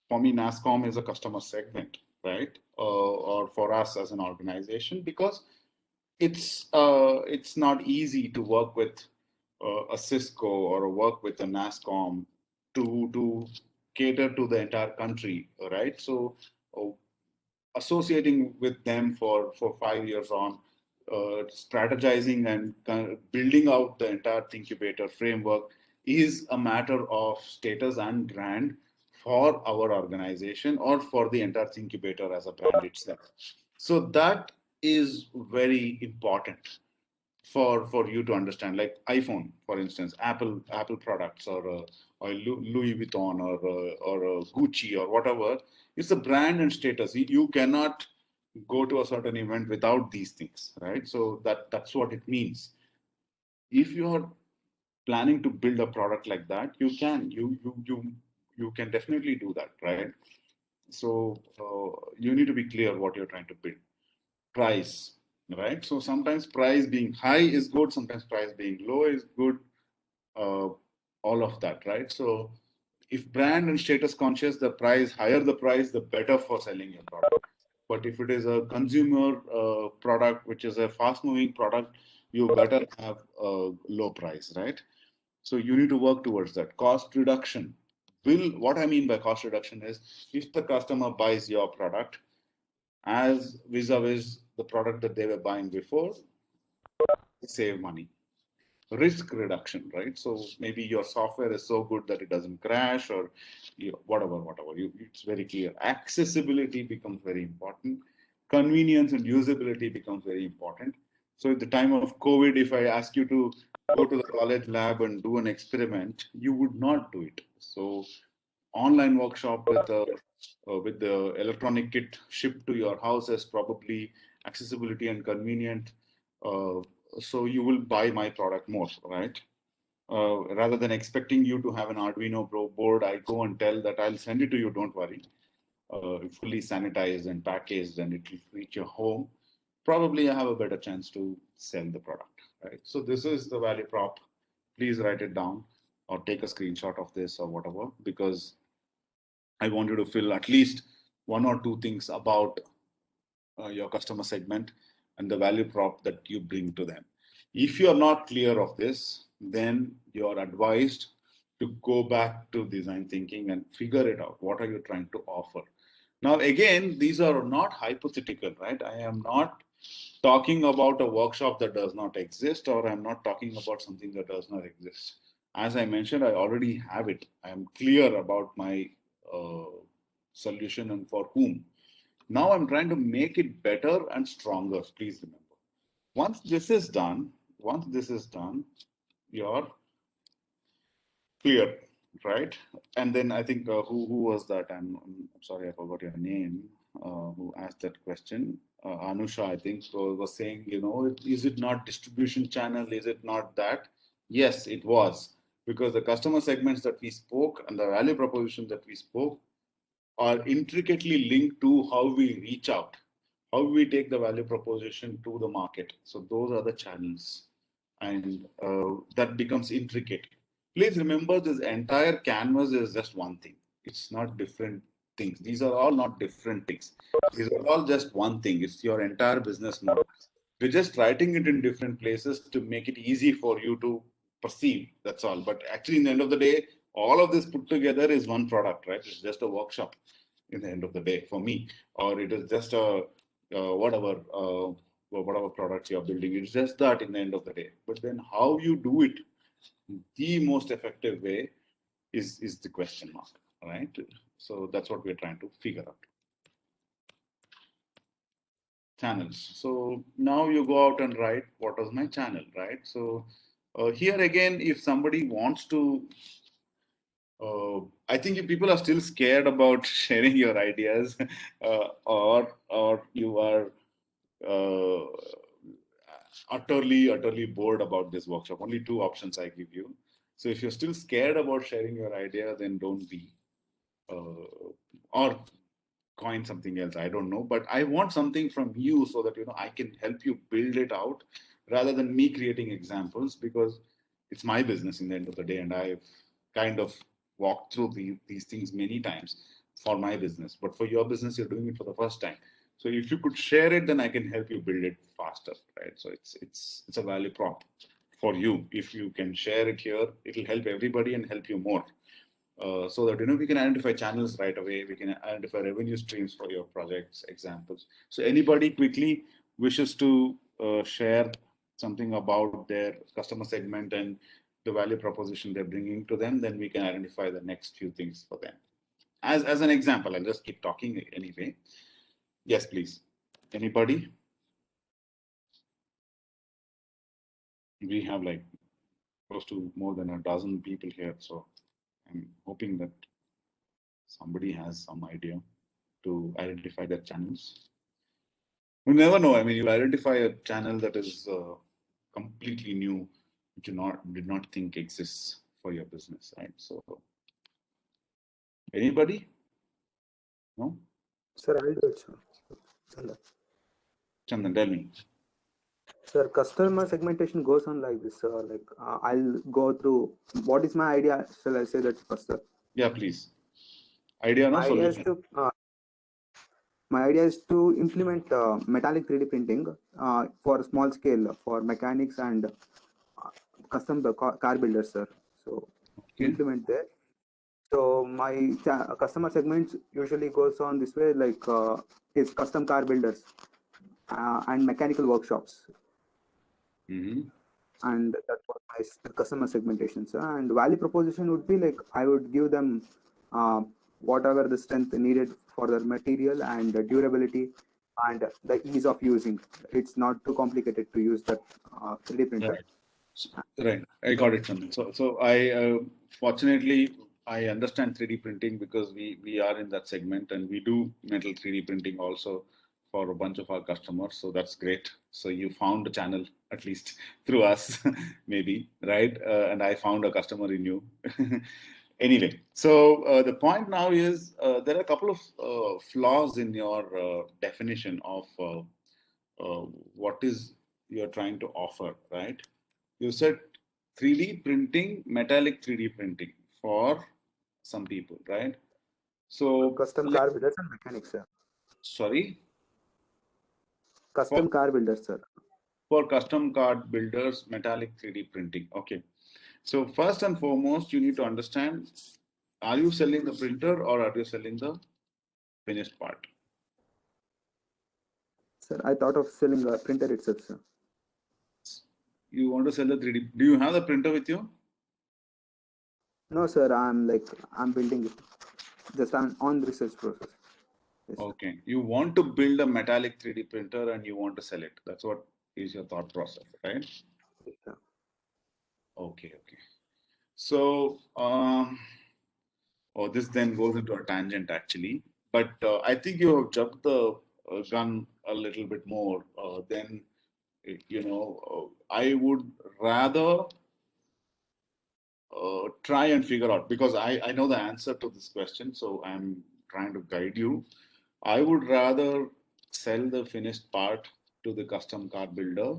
for me, NASCOM is a customer segment, right? Or for us as an organization, because it's not easy to work with a Cisco or work with a NASCOM to cater to the entire country, right? So associating with them for 5 years on, strategizing and kind of building out the entire incubator framework is a matter of status and brand for our organization or for the entire incubator as a brand itself. So that is very important for you to understand. Like iPhone, for instance, Apple products, or Louis Vuitton, or Gucci, or whatever. It's a brand and status. You cannot go to a certain event without these things, right? So that's what it means. If you are planning to build a product like that, you can definitely do that, right? So you need to be clear what you're trying to build. Price, right? So sometimes price being high is good, sometimes price being low is good. all of that, right? So if brand and status conscious, the price, higher the price, the better for selling your product. But if it is a consumer product, which is a fast moving product, you better have a low price, right? So you need to work towards that. Cost reduction. What I mean by cost reduction is if the customer buys your product as vis-a-vis the product that they were buying before, they save money. Risk reduction, right? So maybe your software is so good that it doesn't crash, or whatever. It's very clear. Accessibility becomes very important. Convenience and usability becomes very important. So at the time of COVID, if I ask you to go to the college lab and do an experiment, you would not do it. So online workshop with the electronic kit shipped to your house is probably accessibility and convenient. Uh, so you will buy my product more, right? Rather than expecting you to have an Arduino board, I go and tell that I'll send it to you. Don't worry, fully sanitized and packaged, and it will reach your home. Probably I have a better chance to sell the product, right? So this is the value prop. Please write it down or take a screenshot of this or whatever, because I want you to fill at least one or two things about your customer segment and the value prop that you bring to them. If you are not clear of this, then you are advised to go back to design thinking and figure it out. What are you trying to offer? Now, again, these are not hypothetical, right? I am not talking about a workshop that does not exist, or I'm not talking about something that does not exist. As I mentioned, I already have it. I am clear about my solution and for whom. Now I'm trying to make it better and stronger. Please remember. Once this is done, you're clear, right? And then I think who was that? I'm sorry, I forgot your name. Who asked that question? Anusha, I think, was saying, is it not distribution channel? Is it not that? Yes, it was, because the customer segments that we spoke and the value proposition that we spoke are intricately linked to how we reach out, how we take the value proposition to the market. So those are the channels, and that becomes intricate. Please remember, this entire canvas is just one thing. It's not different things. These are all not different things. These are all just one thing. It's your entire business model. We're just writing it in different places to make it easy for you to perceive. That's all. But actually, in the end of the day, all of this put together is one product, right? It's just a workshop in the end of the day for me, or it is just a whatever products you're building. It's just that in the end of the day. But then how you do it, the most effective way is the question mark, right? So that's what we're trying to figure out. Channels. So now you go out and write, what is my channel, right? So here again, if somebody wants to, I think if people are still scared about sharing your ideas, or you are uh, utterly bored about this workshop, only two options I give you. So if you're still scared about sharing your idea, then don't be, or coin something else. I don't know, but I want something from you so that I can help you build it out, rather than me creating examples, because it's my business in the end of the day, and I've kind of walked through these things many times for my business. But for your business, you're doing it for the first time. So if you could share it, then I can help you build it faster, right? So it's a value prop for you. If you can share it here, it'll help everybody and help you more. So that we can identify channels right away. We can identify revenue streams for your projects, examples. So anybody quickly wishes to share something about their customer segment and the value proposition they're bringing to them, then we can identify the next few things for them. As an example, I'll just keep talking anyway. Yes, please. Anybody? We have like close to more than a dozen people here, so I'm hoping that somebody has some idea to identify their channels. You never know. I mean, you identify a channel that is completely new, which you did not think exists for your business, right? So, anybody? No? Sir, I'll do it, sir. Chandan. Chandan, tell me. Sir, customer segmentation goes on like this. I'll go through what is my idea. Shall I say that first, sir? Yeah, please. Idea, no My idea is solution. my idea is to implement metallic 3D printing for small scale for mechanics and custom car builders, sir. So Okay. implement there. So my customer segments usually goes on this way, like is custom car builders and mechanical workshops, Mm-hmm. and that's what my customer segmentation, sir. And value proposition would be like I would give them whatever the strength needed for their material and the durability and the ease of using. It's not too complicated to use that 3D printer. Right. Right. I got it, Chandan. So I fortunately I understand 3D printing because we are in that segment and we do metal 3D printing also for a bunch of our customers. So that's great. So you found a channel at least through us, maybe, right? And I found a customer in you. Anyway, so the point now is there are a couple of flaws in your definition of what is you're trying to offer, right? You said 3D printing, metallic 3D printing for some people, right? So, Custom car builders and mechanics, sir. sorry, for, Custom car builders, sir. for custom card builders, metallic 3D printing. Okay. So, first and foremost, you need to understand, are you selling the printer or are you selling the finished part? Sir, I thought of selling a printer itself, sir. You want to sell the 3D. Do you have the printer with you? No, sir, I'm building it. Just on the research process. Yes, sir. Okay. You want to build a metallic 3D printer and you want to sell it. That's what is your thought process, right? Yes, sir. Okay, okay. So, this then goes into a tangent actually, but I think you have jumped the gun a little bit more than, I would rather try and figure out because I know the answer to this question, so I'm trying to guide you. I would rather sell the finished part to the custom car builder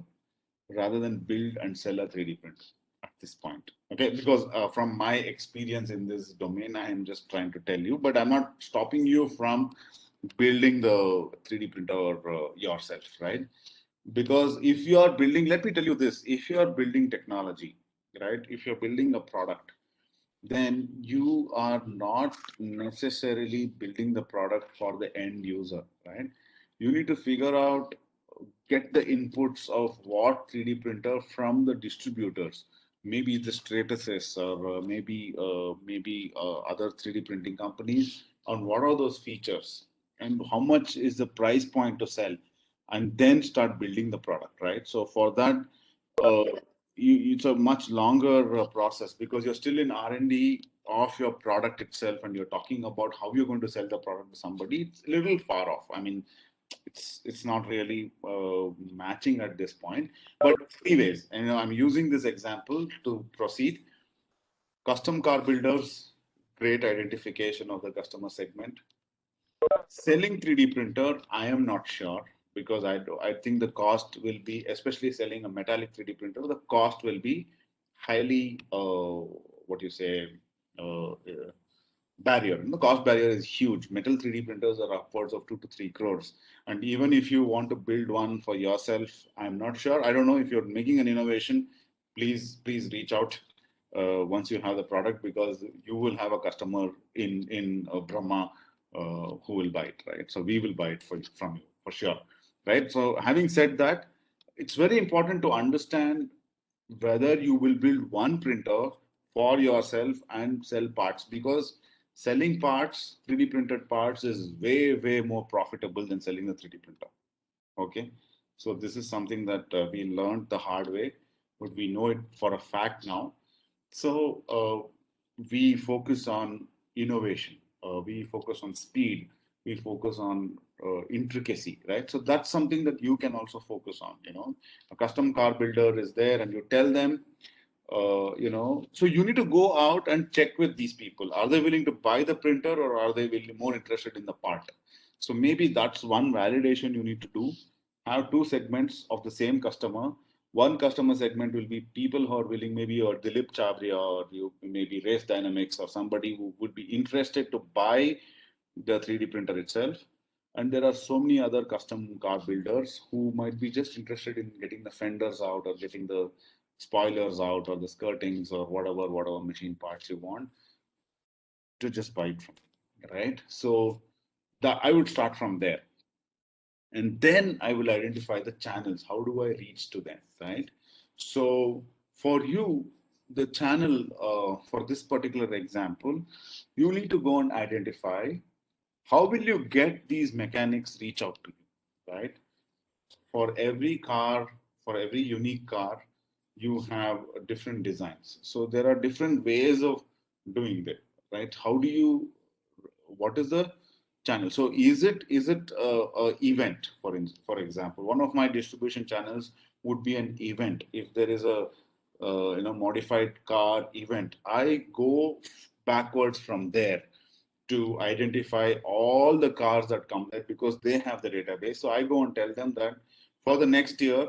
rather than build and sell a 3D printer at this point. Okay, because from my experience in this domain, I am just trying to tell you, but I'm not stopping you from building the 3D printer yourself, right? Because if you are building, let me tell you this, if you are building technology, right, if you're building a product, then you are not necessarily building the product for the end user, right? You need to figure out, get the inputs of what 3D printer from the distributors, maybe the Stratasys or maybe other 3D printing companies, on what are those features and how much is the price point to sell, and then start building the product, right? So for that, uh, it's a much longer process because you're still in R&D of your product itself and you're talking about how you're going to sell the product to somebody. It's a little far off. I mean, it's not really matching at this point. But anyways, I'm using this example to proceed. Custom car builders, great identification of the customer segment. Selling 3D printer, I am not sure because I think the cost will be, especially selling a metallic 3D printer, the cost will be highly, what you say, barrier. The cost barrier is huge. Metal 3D printers are upwards of 2 to 3 crores. And even if you want to build one for yourself, I'm not sure. I don't know if you're making an innovation. Please reach out once you have the product because you will have a customer in Brahma who will buy it, right? So we will buy it from you for sure, right? So having said that, it's very important to understand whether you will build one printer for yourself and sell parts because selling parts, 3D printed parts, is way more profitable than selling the 3D printer. Okay, so this is something that we learned the hard way, but we know it for a fact now. So we focus on innovation, we focus on speed, we focus on intricacy, right? So that's something that you can also focus on. A custom car builder is there, and you tell them, so you need to go out and check with these people. Are they willing to buy the printer, or are they really more interested in the part? So maybe that's one validation you need to do. Have two segments of the same customer One customer segment will be people who are willing, maybe or Dilip Chabria or you maybe Race Dynamics or somebody who would be interested to buy the 3D printer itself. And there are so many other custom car builders who might be just interested in getting the fenders out or getting the spoilers out or the skirtings or whatever machine parts you want to just buy it from, right? So I would start from there. And then I will identify the channels. How do I reach to them, right? So for you, the channel for this particular example, you need to go and identify how will you get these mechanics reach out to you, right? For every car, for every unique car, you have different designs. So there are different ways of doing that, right? How do you, what is the channel? So is it a event, for example? One of my distribution channels would be an event. If there is a modified car event, I go backwards from there to identify all the cars that come there because they have the database. So I go and tell them that for the next year,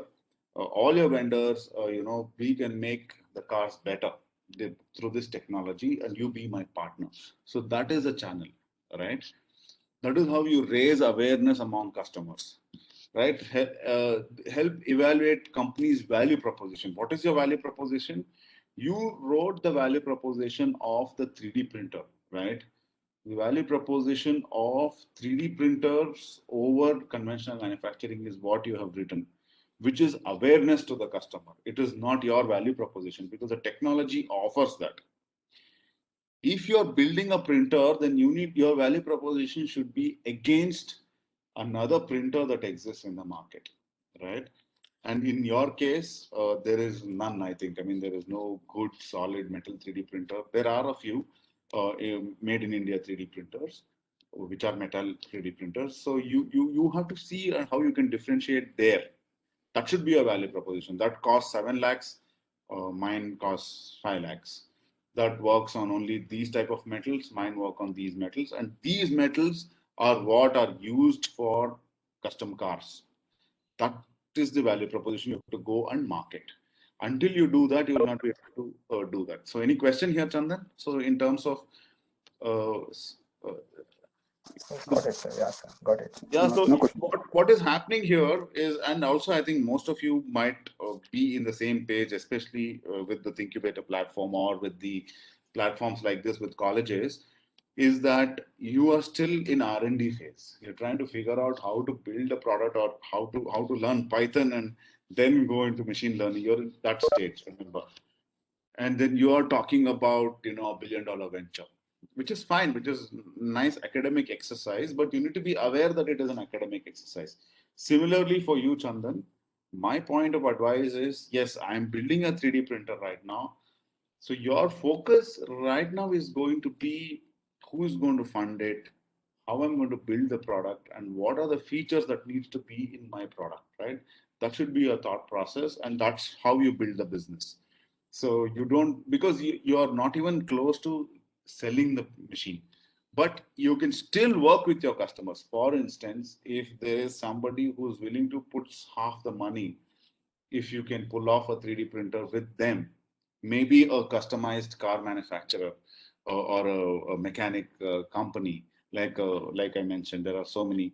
all your vendors, we can make the cars better through this technology, and you be my partner. So that is a channel, right? That is how you raise awareness among customers, right? Help evaluate company's value proposition. What is your value proposition? You wrote the value proposition of the 3D printer, right? The value proposition of 3D printers over conventional manufacturing is what you have written, which is awareness to the customer. It is not your value proposition because the technology offers that. If you're building a printer, then your value proposition should be against another printer that exists in the market, right? And in your case, there is none, I think. I mean, there is no good solid metal 3D printer. There are a few made in India 3D printers, which are metal 3D printers. So you have to see how you can differentiate there. That should be a value proposition. That costs 7 lakhs, mine costs 5 lakhs. That works on only these type of metals, mine work on these metals. And these metals are what are used for custom cars. That is the value proposition you have to go and market. Until you do that, you will not be able to do that. So any question here, Chandan? So in terms of uh, Got it, sir. Yeah, sir. Got it. yeah, so No question. what is happening here is, and also I think most of you might be in the same page, especially with the Thinkubator platform or with the platforms like this with colleges, is that you are still in R&D phase. You're trying to figure out how to build a product or how to learn Python and then go into machine learning. You're in that stage, remember. And then you are talking about a $1 billion venture, which is fine, which is nice academic exercise, but you need to be aware that it is an academic exercise. Similarly for you, Chandan, my point of advice is, yes, I'm building a 3D printer right now. So your focus right now is going to be who is going to fund it, how I'm going to build the product, and what are the features that needs to be in my product, right? That should be your thought process, and that's how you build the business. So you don't, because you are not even close to selling the machine, but you can still work with your customers. For instance, if there is somebody who's willing to put half the money, if you can pull off a 3D printer with them, maybe a customized car manufacturer or a mechanic company, like I mentioned, there are so many.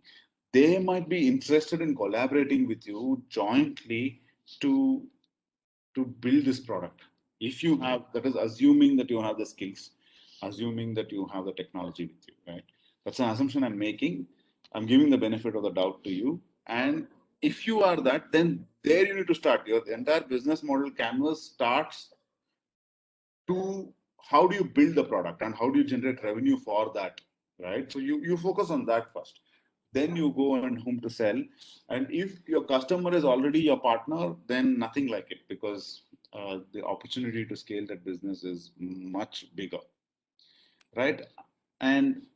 They might be interested in collaborating with you jointly to to build this product. If you have, that is assuming that you have the skills, assuming that you have the technology with you, right? That's an assumption I'm making. I'm giving the benefit of the doubt to you. And if you are that, then there you need to start. Your entire business model canvas starts to how do you build the product and how do you generate revenue for that, right? So you focus on that first. Then you go and whom to sell. And if your customer is already your partner, then nothing like it, because the opportunity to scale that business is much bigger, right? And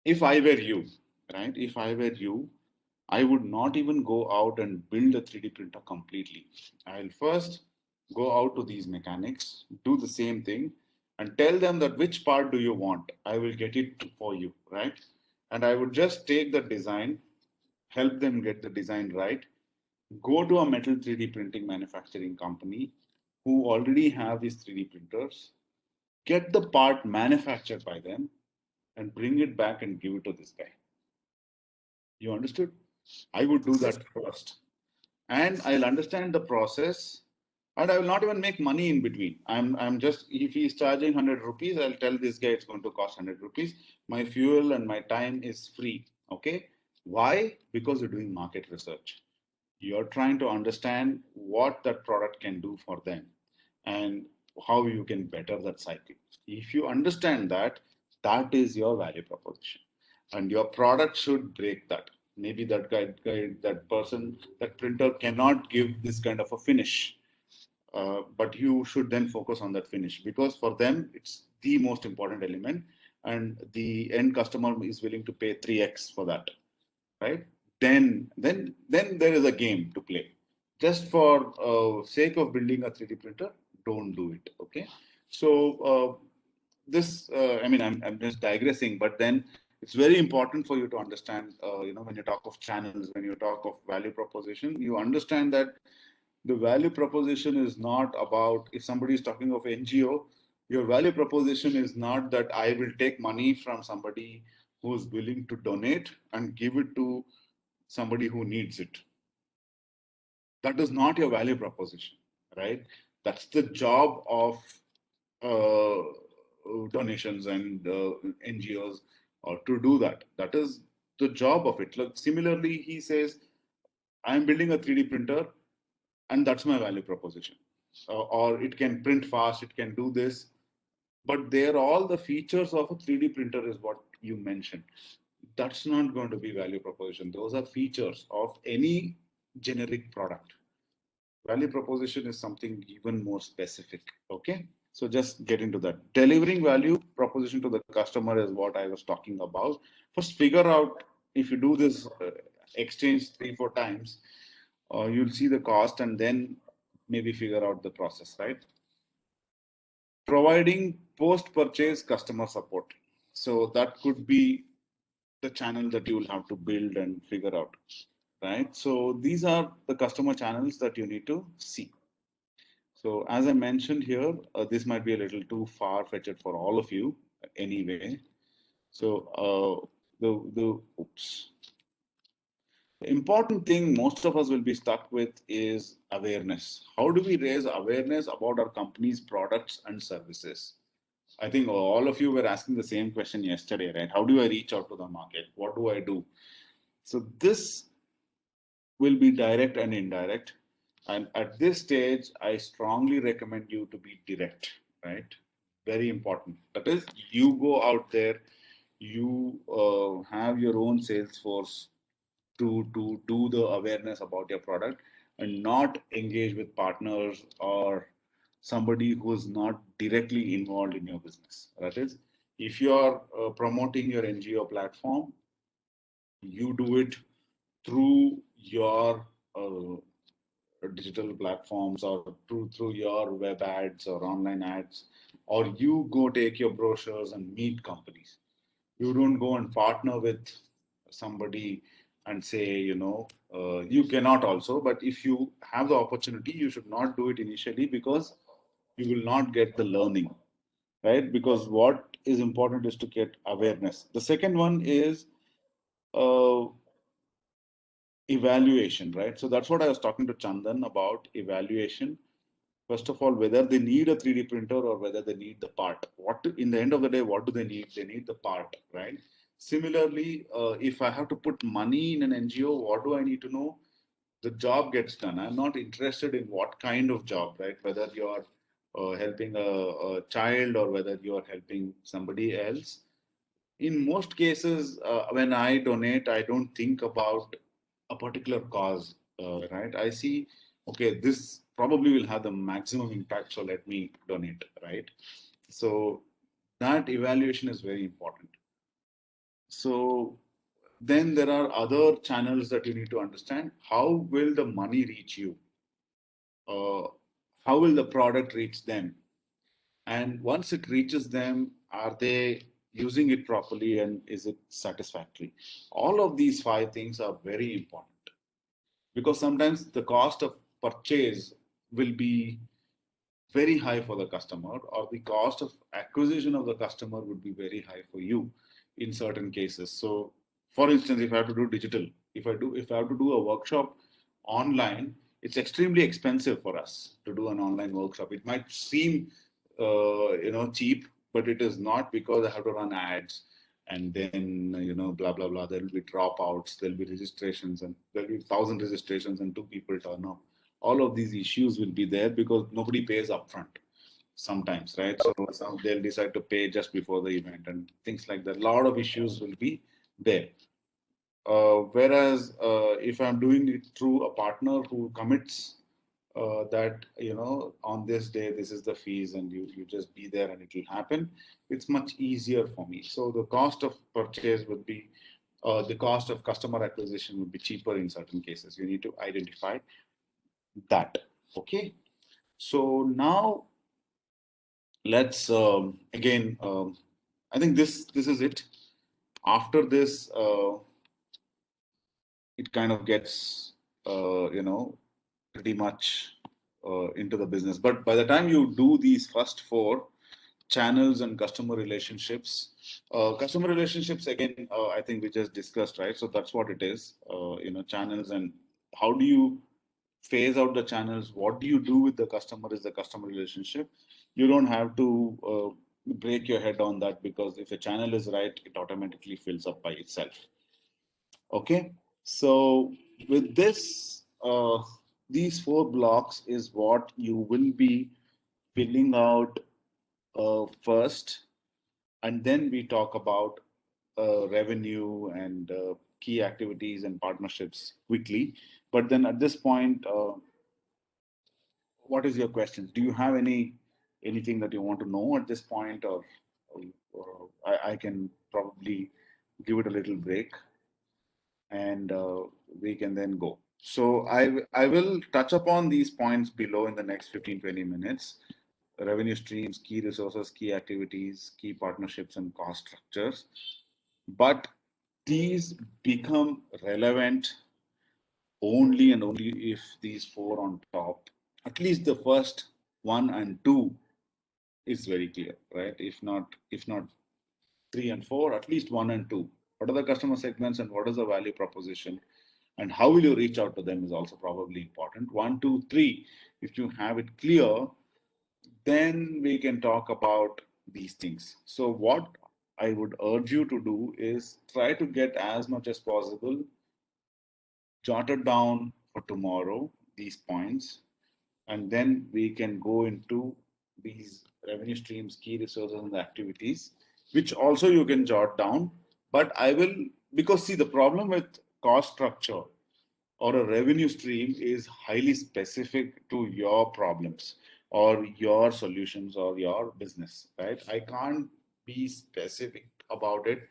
if I were you, right? If I were you, I would not even go out and build a 3D printer completely. I'll first go out to these mechanics, do the same thing, and tell them that which part do you want? I will get it for you, right? And I would just take the design, help them get the design right, Go to a metal 3D printing manufacturing company who already have these 3D printers, get the part manufactured by them, and bring it back and give it to this guy. You understood? I would do that first. And I'll understand the process, and I will not even make money in between. I'm just, if he's charging 100 rupees, I'll tell this guy it's going to cost 100 rupees. My fuel and my time is free. Okay. Why? Because you're doing market research. You're trying to understand what that product can do for them and how you can better that cycle. If you understand that, that is your value proposition. And your product should break that. Maybe that guy, that person, that printer cannot give this kind of a finish. But you should then focus on that finish because for them, it's the most important element. And the end customer is willing to pay 3x for that, right? Then there is a game to play. Just for sake of building a 3D printer, don't do it. Okay. So I mean, I'm just digressing, but then it's very important for you to understand, when you talk of channels, when you talk of value proposition, you understand that the value proposition is not about, if somebody is talking of NGO, your value proposition is not that I will take money from somebody who's willing to donate and give it to somebody who needs it. That is not your value proposition, right? That's the job of uh, donations and NGOs to do that. That is the job of it. Like, similarly, he says, I'm building a 3D printer and that's my value proposition. Or it can print fast, it can do this. But they're all the features of a 3D printer is what you mentioned. That's not going to be value proposition. Those are features of any generic product. Value proposition is something even more specific. Okay. So just get into that. Delivering value proposition to the customer is what I was talking about. First, figure out if you do this exchange 3-4 times, you'll see the cost and then maybe figure out the process, right? Providing post-purchase customer support. So that could be the channel that you will have to build and figure out, right? So these are the customer channels that you need to see. So as I mentioned here, this might be a little too far-fetched for all of you anyway. So oops. The important thing most of us will be stuck with is awareness. How do we raise awareness about our company's products and services? I think all of you were asking the same question yesterday, right? How do I reach out to the market? What do I do? So this will be direct and indirect. And at this stage, I strongly recommend you to be direct, right? Very important. That is, you go out there, you have your own sales force to do the awareness about your product and not engage with partners or somebody who's not directly involved in your business. That is, if you are promoting your NGO platform, you do it through your digital platforms or through your web ads or online ads, or you go take your brochures and meet companies. You don't go and partner with somebody and say, you cannot also, but if you have the opportunity, you should not do it initially because you will not get the learning, right? Because what is important is to get awareness. The second one is uh, evaluation, right? So that's what I was talking to Chandan about, evaluation. First of all, whether they need a 3D printer or whether they need the part. In the end of the day, what do they need? They need the part, right? Similarly, if I have to put money in an NGO, what do I need to know? The job gets done. I'm not interested in what kind of job, right? Whether you're helping a child or whether you're helping somebody else. In most cases, when I donate, I don't think about a particular cause, right? I see, okay, this probably will have the maximum impact, so let me donate, right? So that evaluation is very important. So then there are other channels that you need to understand. How will the money reach you? How will the product reach them? And once it reaches them, are they using it properly and is it satisfactory? All of these 5 things are very important. because sometimes the cost of purchase will be very high for the customer, or the cost of acquisition of the customer would be very high for you in certain cases. So, for instance, if I have to do digital, if I have to do a workshop online, it's extremely expensive for us to do an online workshop. It might seem, cheap, but it is not, because I have to run ads, and then blah blah blah. There will be dropouts, there will be registrations, and there will be 1,000 registrations, and 2 people turn up. All of these issues will be there because nobody pays upfront sometimes, right? So they'll decide to pay just before the event and things like that. A lot of issues will be there. Whereas if I'm doing it through a partner who commits that on this day this is the fees, and you just be there and it will happen, it's much easier for me. So the cost of purchase would be the cost of customer acquisition would be cheaper in certain cases. You need to identify that. Okay, so now let's again I think this is it. After this it kind of gets pretty much into the business. But by the time you do these first four, channels and customer relationships again, I think we just discussed, right? So that's what it is. Channels, and how do you phase out the channels? What do you do with the customer is the customer relationship. You don't have to break your head on that, because if a channel is right, it automatically fills up by itself. Okay, so with this, these four blocks is what you will be filling out first, and then we talk about revenue and key activities and partnerships quickly. But then at this point, what is your questions? Do you have anything that you want to know at this point, or I can probably give it a little break, and we can then go. So I will touch upon these points below in the next 15-20 minutes: revenue streams, key resources, key activities, key partnerships, and cost structures. But these become relevant only and only if these four on top, at least the first one and two, is very clear, right? If not three and four, at least one and two. What are the customer segments and what is the value proposition? And how will you reach out to them is also probably important. 1, 2, 3, if you have it clear, then we can talk about these things. So what I would urge you to do is try to get as much as possible jotted down for tomorrow, these points, and then we can go into these revenue streams, key resources, and activities, which also you can jot down. But I will, because see, the problem with cost structure or a revenue stream is highly specific to your problems or your solutions or your business, right? I can't be specific about it.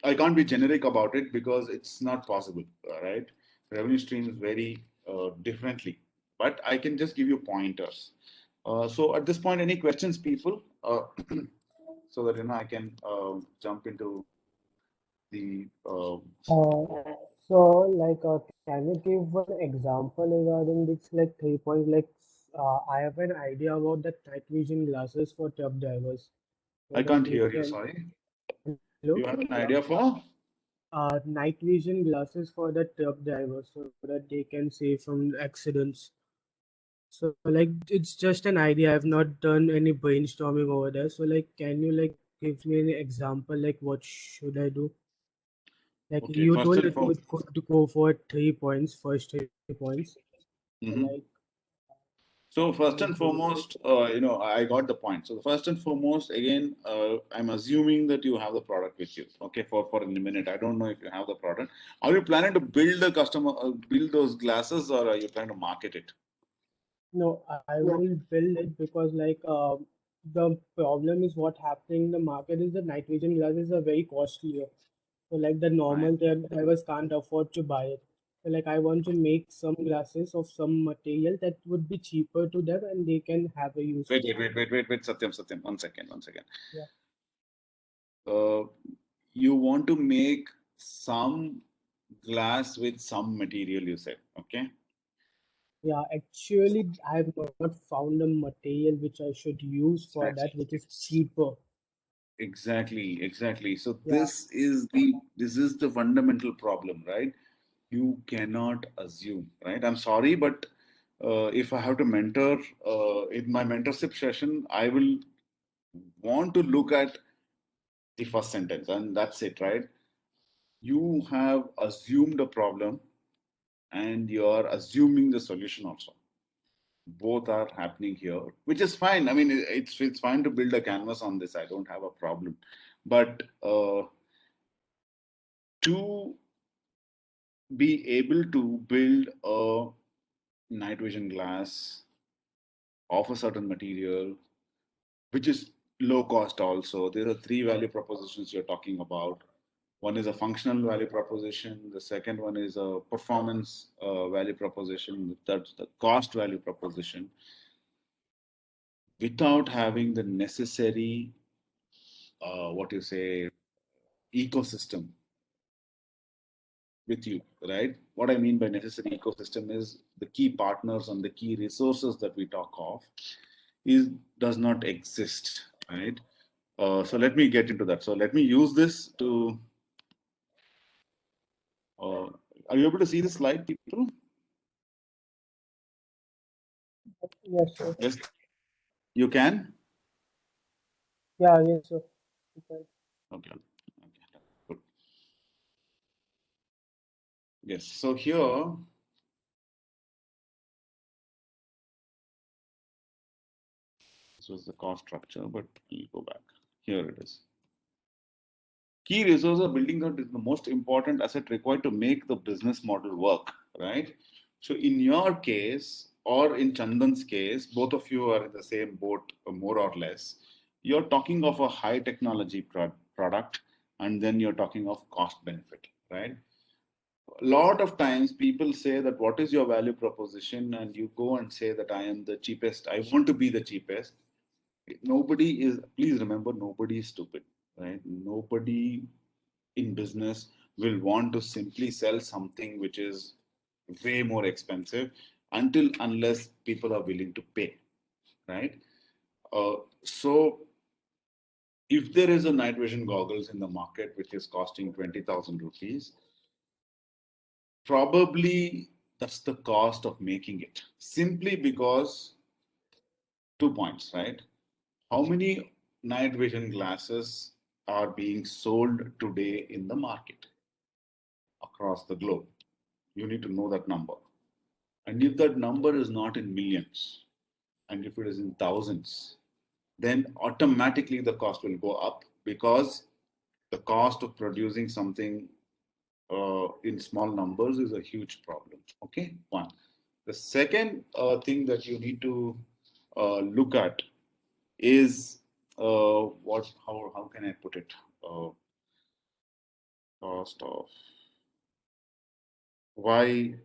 I can't be generic about it because it's not possible, right? Revenue streams vary differently, but I can just give you pointers. So at this point, any questions, people? So that I can jump into the So, like, can you give one example regarding this, like, 3 points? Like, I have an idea about the night vision glasses for truck drivers, so I that can't they hear you, can. sorry. Hello? You have an idea for? Night vision glasses for the truck drivers, so that they can save from accidents. So, like, it's just an idea. I've not done any brainstorming over there. So, like, can you like give me an example? Like, what should I do? Like, Okay, you first told and it would foremost. go for 3 points, first 3 points. So, like, So first can and you foremost, I got the point. So the first and foremost, again, I'm assuming that you have the product with you. Okay, for a minute, I don't know if you have the product. Are you planning to build the customer, build those glasses, or are you trying to market it? No, I will build it because like the problem is what happening in the market is the night vision glasses are very costly. So like the Right. normal drivers can't afford to buy it. So like I want to make some glasses of some material that would be cheaper to them and they can have a use Wait, for wait, it. wait, wait, wait, wait, Satyam, one second, one second. Yeah. You want to make some glass with some material, you said, okay? Yeah, actually, I have not found a material which I should use for that, which is cheaper. Exactly. So Yeah, this is the fundamental problem, right? You cannot assume, right? I'm sorry, but if I have to mentor in my mentorship session, I will want to look at the first sentence, and that's it, right? You have assumed a problem, and you are assuming the solution also. Both are happening here, which is fine. I mean, it's fine to build a canvas on this. I don't have a problem, but to be able to build a night vision glass of a certain material, which is low cost also. There are three value propositions you're talking about. One is a functional value proposition. The second one is a performance value proposition. That's the cost value proposition. Without having the necessary, what you say, ecosystem with you, right? What I mean by necessary ecosystem is the key partners and the key resources that we talk of is does not exist, right? So let me get into that. So let me use this to. Uh, are you able to see the slide, people? yes, sir. Yes, you can. Yeah, yes, sir. Okay. Okay. Okay. Good. Yes. So here, this was the cost structure, but we'll go back. Here it is. Key resource of building out is the most important asset required to make the business model work, right? So in your case, or in Chandan's case, both of you are in the same boat, more or less. You're talking of a high technology product, and then you're talking of cost benefit, right? A lot of times people say that what is your value proposition, and you go and say that I am the cheapest, I want to be the cheapest. Nobody is, please remember, nobody is stupid, right? Nobody in business will want to simply sell something which is way more expensive until unless people are willing to pay, right? So if there is a night vision goggles in the market which is costing 20,000 rupees, probably that's the cost of making it, simply because 2 points, right? How many night vision glasses are being sold today in the market across the globe? You need to know that number. And if that number is not in millions, and if it is in thousands, then automatically the cost will go up, because the cost of producing something in small numbers is a huge problem. Okay, one. The second thing that you need to look at is how can I put it? Cost of why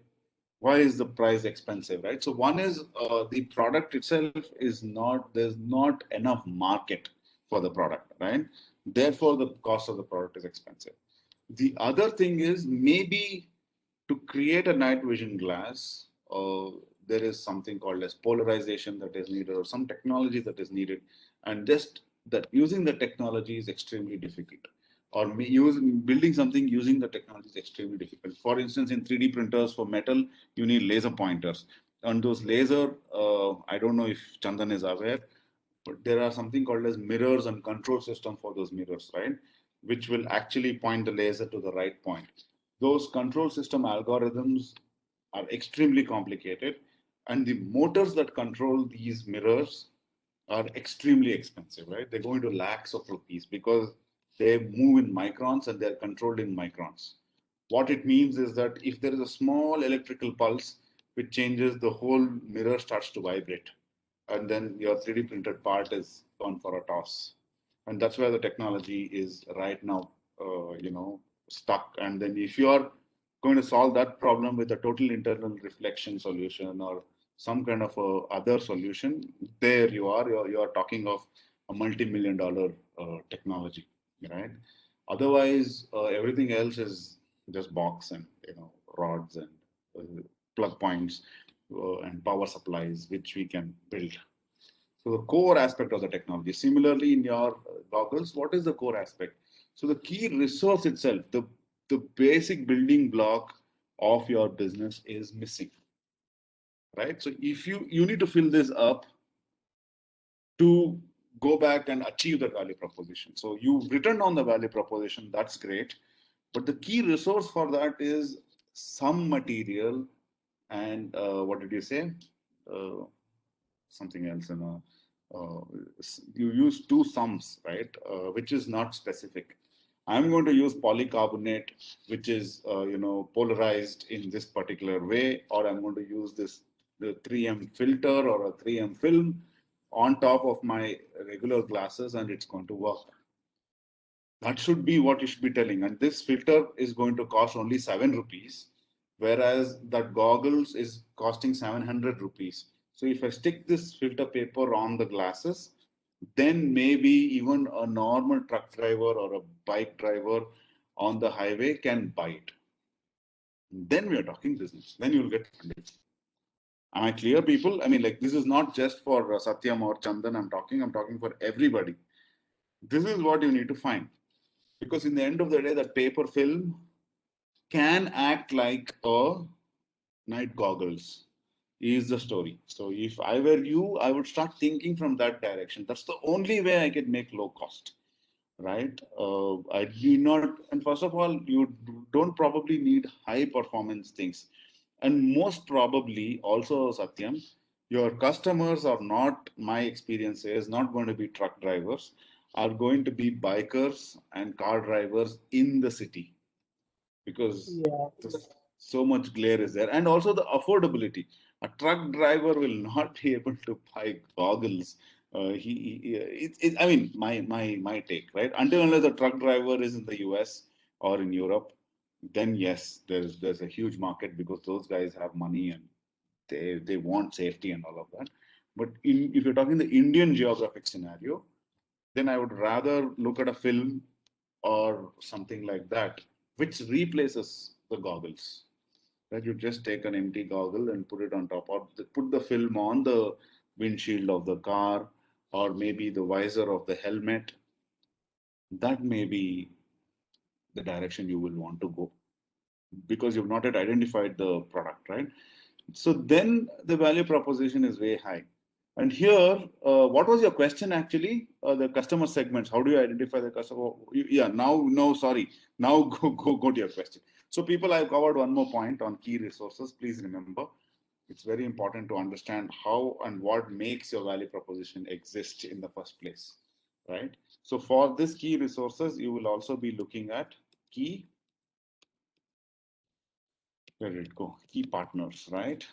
why is the price expensive, right? So one is the product itself is not, there's not enough market for the product, right? Therefore the cost of the product is expensive. The other thing is, maybe to create a night vision glass, there is something called as polarization that is needed, or some technology that is needed, and just that using the technology is extremely difficult, or building something using the technology is extremely difficult. For instance, in 3D printers for metal, you need laser pointers, and those laser, I don't know if Chandan is aware, but there are something called as mirrors and control system for those mirrors, right? Which will actually point the laser to the right point. Those control system algorithms are extremely complicated, and the motors that control these mirrors are extremely expensive, right? They go into lakhs of rupees because they move in microns and they're controlled in microns. What it means is that if there is a small electrical pulse which changes, the whole mirror starts to vibrate, and then your 3D printed part is gone for a toss. And that's where the technology is right now, stuck. And then if you are going to solve that problem with a total internal reflection solution, or some kind of other solution, there you are talking of a multi-million dollar technology, right? Otherwise, everything else is just box and rods and plug points. and power supplies, which we can build. So the core aspect of the technology. Similarly, in your goggles, what is the core aspect? So the key resource itself, the basic building block of your business is missing, right? So if you need to fill this up to go back and achieve the value proposition. So you've written on the value proposition, that's great. But the key resource for that is some material and what did you say? Uh, Something else, you use two sums, right? Which is not specific. I'm going to use polycarbonate, which is polarized in this particular way, or I'm going to use the 3M filter or a 3M film on top of my regular glasses, and it's going to work. That should be what you should be telling. And this filter is going to cost only 7 rupees, whereas that goggles is costing 700 rupees. So if I stick this filter paper on the glasses, then maybe even a normal truck driver or a bike driver on the highway can buy it. Then we are talking business. Then you'll get funding. Am I clear, people? I mean, like, this is not just for Satyam or Chandan. I'm talking for everybody. This is what you need to find. Because in the end of the day, that paper film can act like a night goggles is the story. So if I were you, I would start thinking from that direction. That's the only way I can make low cost, right? I do not, and first of all, you don't probably need high performance things. And most probably also, Satyam, your customers are not, my experience is, not going to be truck drivers, are going to be bikers and car drivers in the city, because Yeah. so much glare is there. And also the affordability. A truck driver will not be able to buy goggles. I mean, my take, right? Until unless the truck driver is in the US or in Europe, then yes, there's a huge market because those guys have money and they want safety and all of that. But if you're talking the Indian geographic scenario, then I would rather look at a film or something like that, which replaces the goggles. That you just take an empty goggle and put it on top, or put the film on the windshield of the car, or maybe the visor of the helmet. That may be the direction you will want to go because you've not yet identified the product, right? So then the value proposition is way high. And here, what was your question actually? The customer segments. How do you identify the customer? Yeah, now, no, sorry. Now go to your question. So people, I've covered one more point on key resources. Please remember, it's very important to understand how and what makes your value proposition exist in the first place, right? So for this key resources, you will also be looking at key, where did it go? Key partners, right?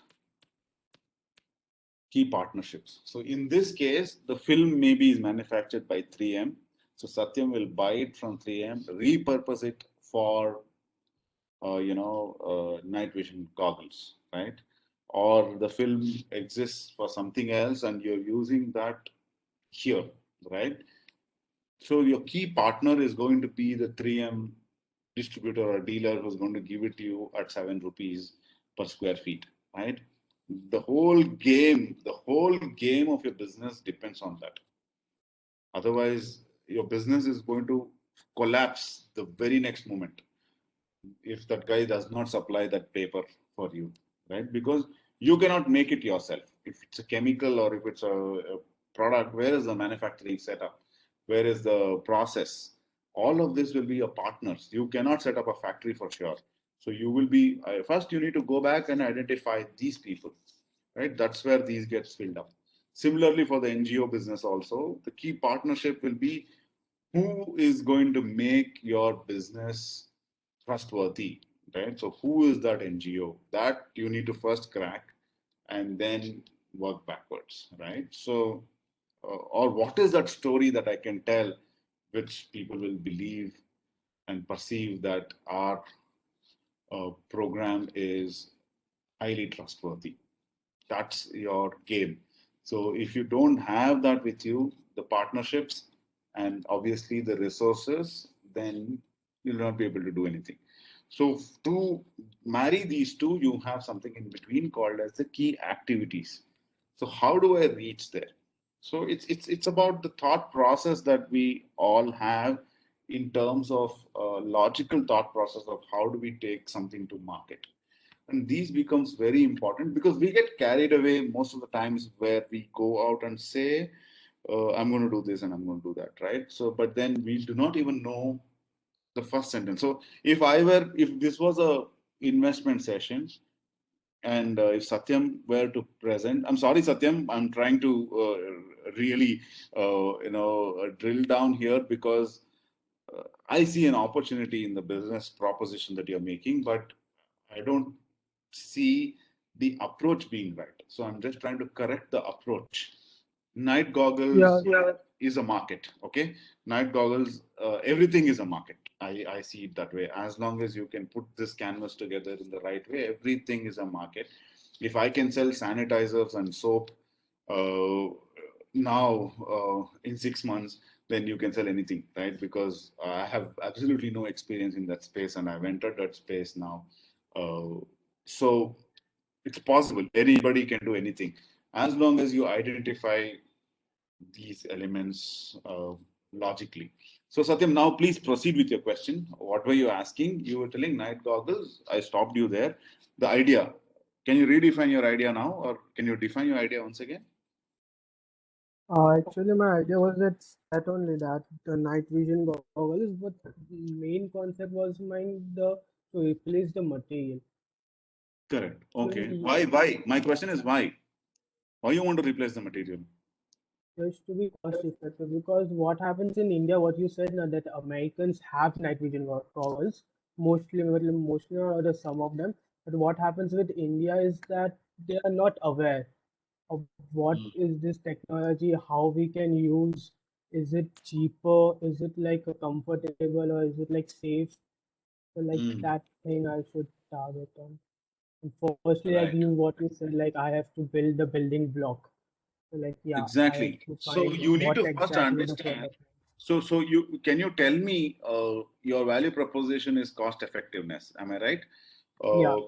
Key partnerships. So in this case, the film maybe is manufactured by 3M. So Satyam will buy it from 3M, repurpose it for night vision goggles, right? Or the film exists for something else and you're using that here, right? So your key partner is going to be the 3M distributor or dealer who's going to give it to you at 7 rupees per square feet, right? The whole game of your business depends on that. Otherwise, your business is going to collapse the very next moment if that guy does not supply that paper for you, right? Because you cannot make it yourself. If it's a chemical or if it's a product, where is the manufacturing setup? Where is the process? All of this will be your partners. You cannot set up a factory for sure. So you will be, first you need to go back and identify these people, right? That's where these gets filled up. Similarly for the NGO business also, the key partnership will be who is going to make your business trustworthy, right? So who is that NGO? That you need to first crack and then work backwards, right? So, or what is that story that I can tell which people will believe and perceive that our program is highly trustworthy? That's your game. So if you don't have that with you, the partnerships and obviously the resources, then you'll not be able to do anything. So to marry these two, you have something in between called as the key activities. So how do I reach there? So it's about the thought process that we all have in terms of logical thought process of how do we take something to market. And these becomes very important because we get carried away most of the times where we go out and say, I'm going to do this and I'm going to do that, right? So, but then we do not even know the first sentence. So if this was a investment session and if Satyam were to present, I'm sorry, Satyam, I'm trying to really, drill down here because I see an opportunity in the business proposition that you're making, but I don't see the approach being right. So I'm just trying to correct the approach. Night Yeah, goggles is a market. Okay, night goggles, everything is a market. I see it that way. As long as you can put this canvas together in the right way, everything is a market. If I can sell sanitizers and soap uh, now in 6 months, then you can sell anything, right? Because I have absolutely no experience in that space and I've entered that space now. So it's possible. Anybody can do anything as long as you identify these elements logically. So Satyam, now please proceed with your question. What were you asking? You were telling night goggles. I stopped you there. The idea. Can you redefine your idea now, or can you define your idea once again? actually, my idea was that only that the night vision goggles, but main concept was mine the to replace the material. Correct. Okay. Actually, Why? Why? My question is why? Why you want to replace the material? just to be cost effective, because what happens in India, what you said now that Americans have night vision goggles, mostly or the some of them. But what happens with India is that they are not aware of what Mm. is this technology, how we can use, is it cheaper, is it like a comfortable, or is it like safe? So like Mm. that thing I should target on. And firstly, like Right. what you said, like I have to build the building block. So like yeah, I have Exactly. to So find you need what to first exactly the understand. product. So you can you tell me your value proposition is cost effectiveness? Am I right? Yeah, Uh,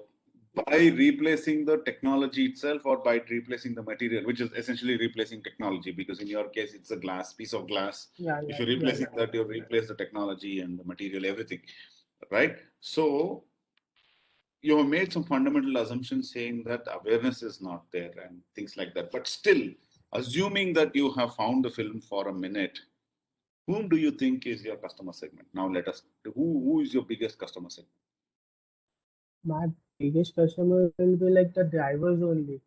by replacing the technology itself or by replacing the material, which is essentially replacing technology, because in your case it's a glass piece of glass. yeah, If yeah, you're yeah, replacing yeah. that, you replace the technology and the material, everything, right? So you have made some fundamental assumptions saying that awareness is not there and things like that. But still, assuming that you have found the film for a minute, whom do you think is your customer segment? Now let us, who is your biggest customer segment? My biggest customer will be like the drivers only,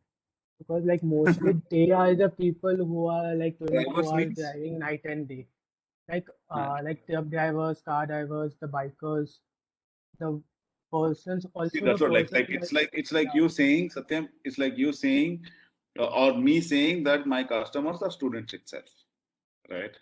because like mostly they are the people who are like 24 Drivers hours means? driving night and day. Huh. Like truck drivers, car drivers, the bikers, the persons, See, also the that's what persons it's like yeah, you saying, Satyam, it's like you saying, or me saying that my customers are students itself, right?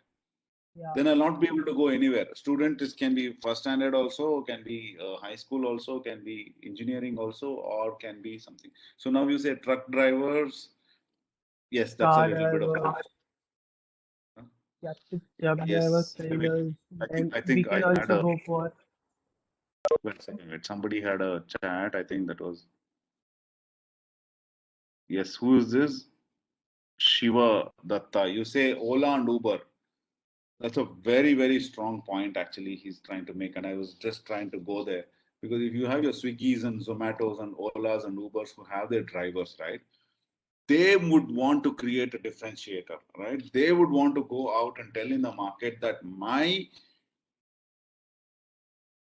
yeah, Then I'll not be able to go anywhere. Student is can be first standard also, can be high school also, can be engineering also, or can be something. So now you say truck drivers. Yes, that's a car little bit of. drivers, yeah, truck drivers, Yes, I mean, trailers, I think and I we think can I had also a. go for Wait a second, wait. Somebody had a chat. I think that was. Yes, who is this? Shiva Datta. You say Ola and Uber. That's a very, very strong point actually he's trying to make. And I was just trying to go there. Because if you have your Swiggies and Zomatos and Olas and Ubers who have their drivers, right? They would want to create a differentiator, right? They would want to go out and tell in the market that my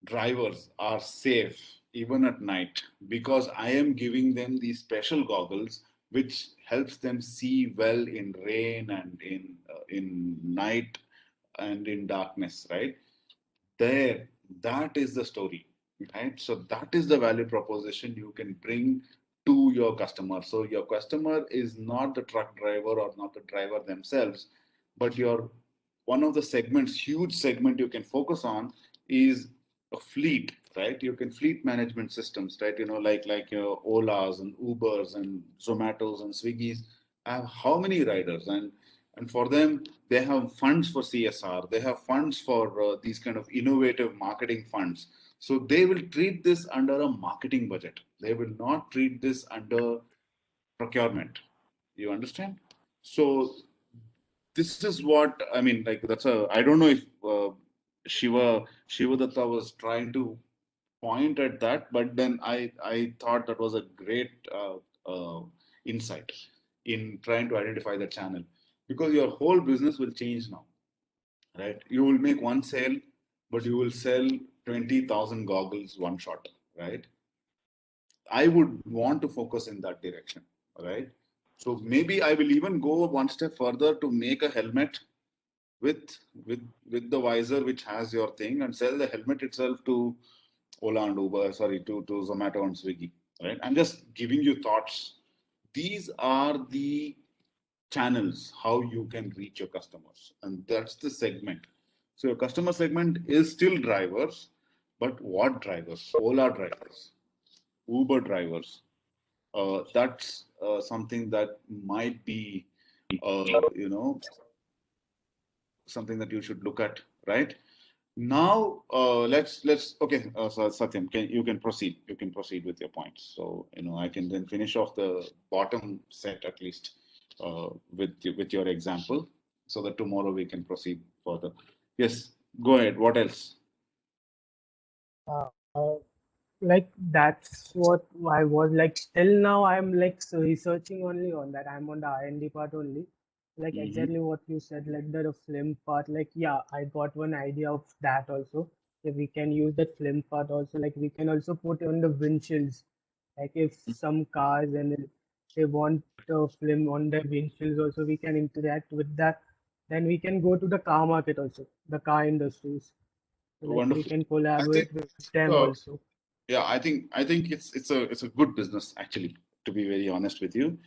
drivers are safe even at night because I am giving them these special goggles which helps them see well in rain and in night and in darkness, right? There, that is the story, right? So that is the value proposition you can bring to your customer. So your customer is not the truck driver or not the driver themselves, but your one of the segments, huge segment you can focus on is a fleet, right? You can fleet management systems, right? Like your Olas and Ubers and Zomatos and Swiggies have how many riders, and for them they have funds for CSR, they have funds for these kind of innovative marketing funds. So they will treat this under a marketing budget. They will not treat this under procurement. You understand? So this is what I mean. Like that's a. I don't know if Shiva Datta was trying to point at that, but then I thought that was a great insight in trying to identify the channel, because your whole business will change now, right? You will make one sale, but you will sell 20,000 goggles one shot, right? I would want to focus in that direction, right? So maybe I will even go one step further to make a helmet with with the visor which has your thing, and sell the helmet itself to Ola and Uber, sorry, to Zomato and Swiggy, right? I'm just giving you thoughts. These are the channels how you can reach your customers, and that's the segment. So your customer segment is still drivers, but what drivers? Ola drivers, Uber drivers. That's something that might be, uh, you know, something that you should look at, right? Now, let's okay. So Satyam, you can proceed. You can proceed with your points. So I can then finish off the bottom set at least with your example, so that tomorrow we can proceed further. Yes, go ahead. What else? Uh, uh, like that's what I was like. Till now, I'm like researching only on that. I'm on the R&D part only. Like Mm-hmm. exactly what you said, like the film part. Like yeah, I got one idea of that also. If we can use that film part also, like we can also put on the windshields. Like if some cars and they want film on their windshields also, we can interact with that. Then we can go to the car market also, the car industries. So like we Wonderful. can I think. collaborate with them Uh, also. yeah, I think it's a good business actually. To be very honest with you,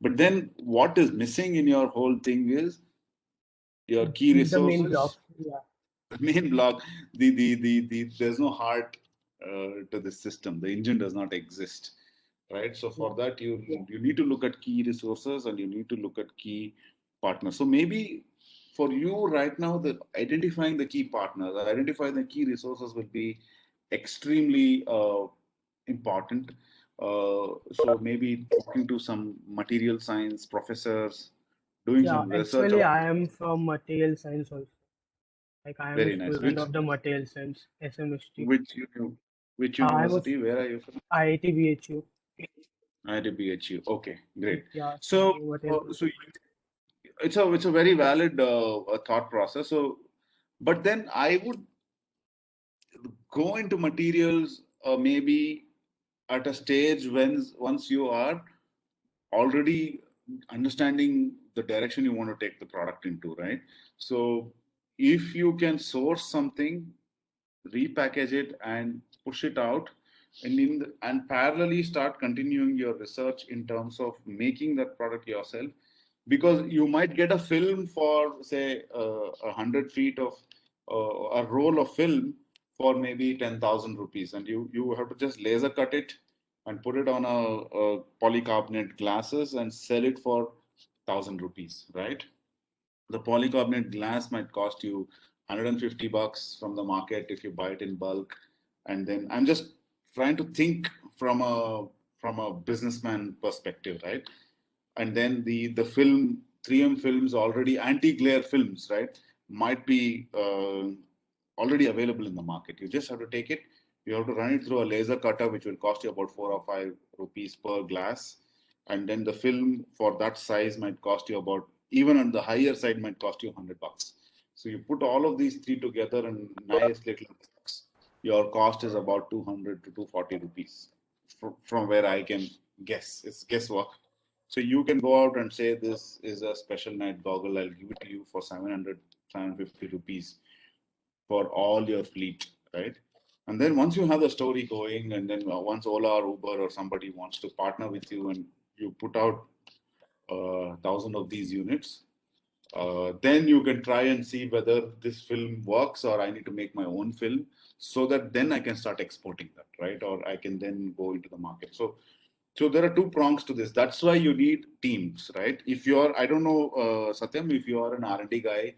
but then what is missing in your whole thing is your key The main block. resources. Yeah. The main block, the there's no heart to the system. The engine does not exist, right? So Yeah. for that, you need to look at key resources, and you need to look at key partners. So maybe for you right now, the identifying the key partners, identifying the key resources will be extremely important. So maybe talking to some material science professors, doing Yeah. some research Actually, about. I am from material science also. Like I am a Very nice. student of the material science, SMST. Which uni- which I was university? Where are you from? IIT BHU. IDBHU. Okay, great. Yeah. So, Whatever. it's a very valid thought process. So, but then I would go into materials maybe at a stage when once you are already understanding the direction you want to take the product into, right? So, if you can source something, repackage it and push it out, and parallelly start continuing your research in terms of making that product yourself, because you might get a film for say 100 feet of a roll of film for maybe 10,000 rupees, and you have to just laser cut it and put it on a polycarbonate glasses and sell it for 1,000 rupees, right? The polycarbonate glass might cost you 150 bucks from the market if you buy it in bulk. And then I'm just trying to think from a businessman perspective, right? And then the film 3M films, already anti-glare films, right, might be already available in the market. You just have to take it, you have to run it through a laser cutter, which will cost you about 4 or 5 rupees per glass. And then the film for that size might cost you about, even on the higher side, might cost you 100 bucks. So you put all of these three together in nice little box, your cost is about 200 to 240 rupees from where I can guess. It's guesswork. So you can go out and say, this is a special night goggle. I'll give it to you for 700, 750 rupees for all your fleet, right? And then once you have the story going, and then once Ola or Uber or somebody wants to partner with you, and you put out 1,000 of these units, then you can try and see whether this film works, or I need to make my own film, so that then I can start exporting that, right? Or I can then go into the market. So there are two prongs to this. That's why you need teams, right? If you're, I don't know, Satyam, if you are an R&D guy,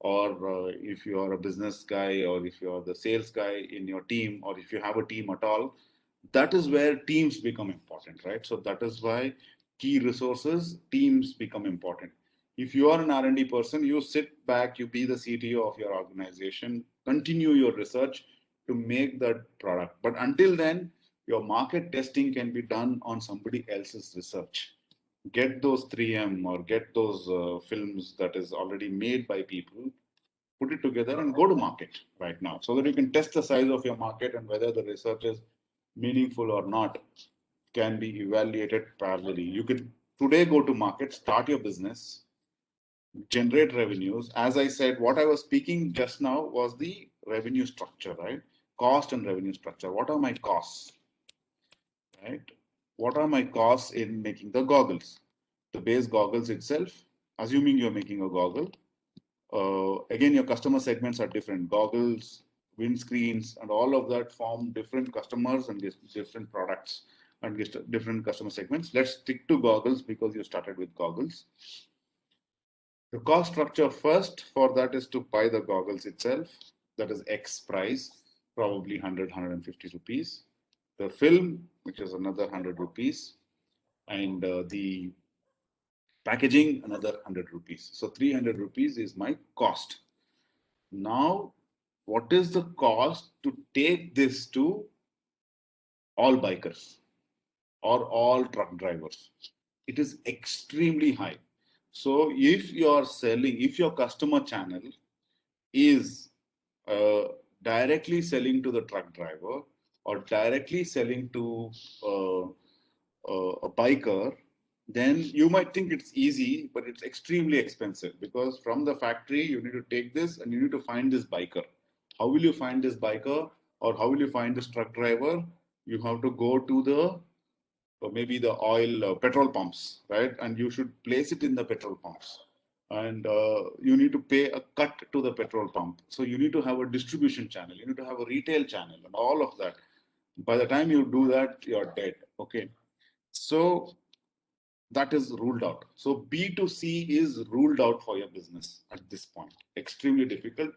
or if you are a business guy, or if you are the sales guy in your team, or if you have a team at all, that is where teams become important, right? So that is why key resources, teams become important. If you are an R&D person, you sit back, you be the CTO of your organization, continue your research to make that product. But until then, your market testing can be done on somebody else's research. Get those 3M or get those films that is already made by people, put it together and go to market right now, so that you can test the size of your market and whether the research is meaningful or not can be evaluated parallelly. You can today go to market, start your business, generate revenues. As I said, what I was speaking just now was the revenue structure, right? Cost and revenue structure. What are my costs, right? What are my costs in making the goggles? The base goggles itself, assuming you're making a goggle, again, your customer segments are different. Goggles, windscreens, and all of that form different customers and different products and different customer segments. Let's stick to goggles because you started with goggles. The cost structure first for that is to buy the goggles itself. That is X price, probably 100, 150 rupees. The film, which is another 100 rupees. And the packaging, another 100 rupees. So 300 rupees is my cost. Now, what is the cost to take this to all bikers or all truck drivers? It is extremely high. So if you are selling, if your customer channel is uh, directly selling to the truck driver or directly selling to uh, a biker, then you might think it's easy, but it's extremely expensive, because from the factory you need to take this and you need to find this biker. How will you find this biker, or how will you find this truck driver? You have to go to the maybe the oil petrol pumps, right? And you should place it in the petrol pumps, and you need to pay a cut to the petrol pump. So you need to have a distribution channel, you need to have a retail channel, and all of that. By the time you do that, you're dead. Okay, so that is ruled out. So B2C is ruled out for your business at this point. Extremely difficult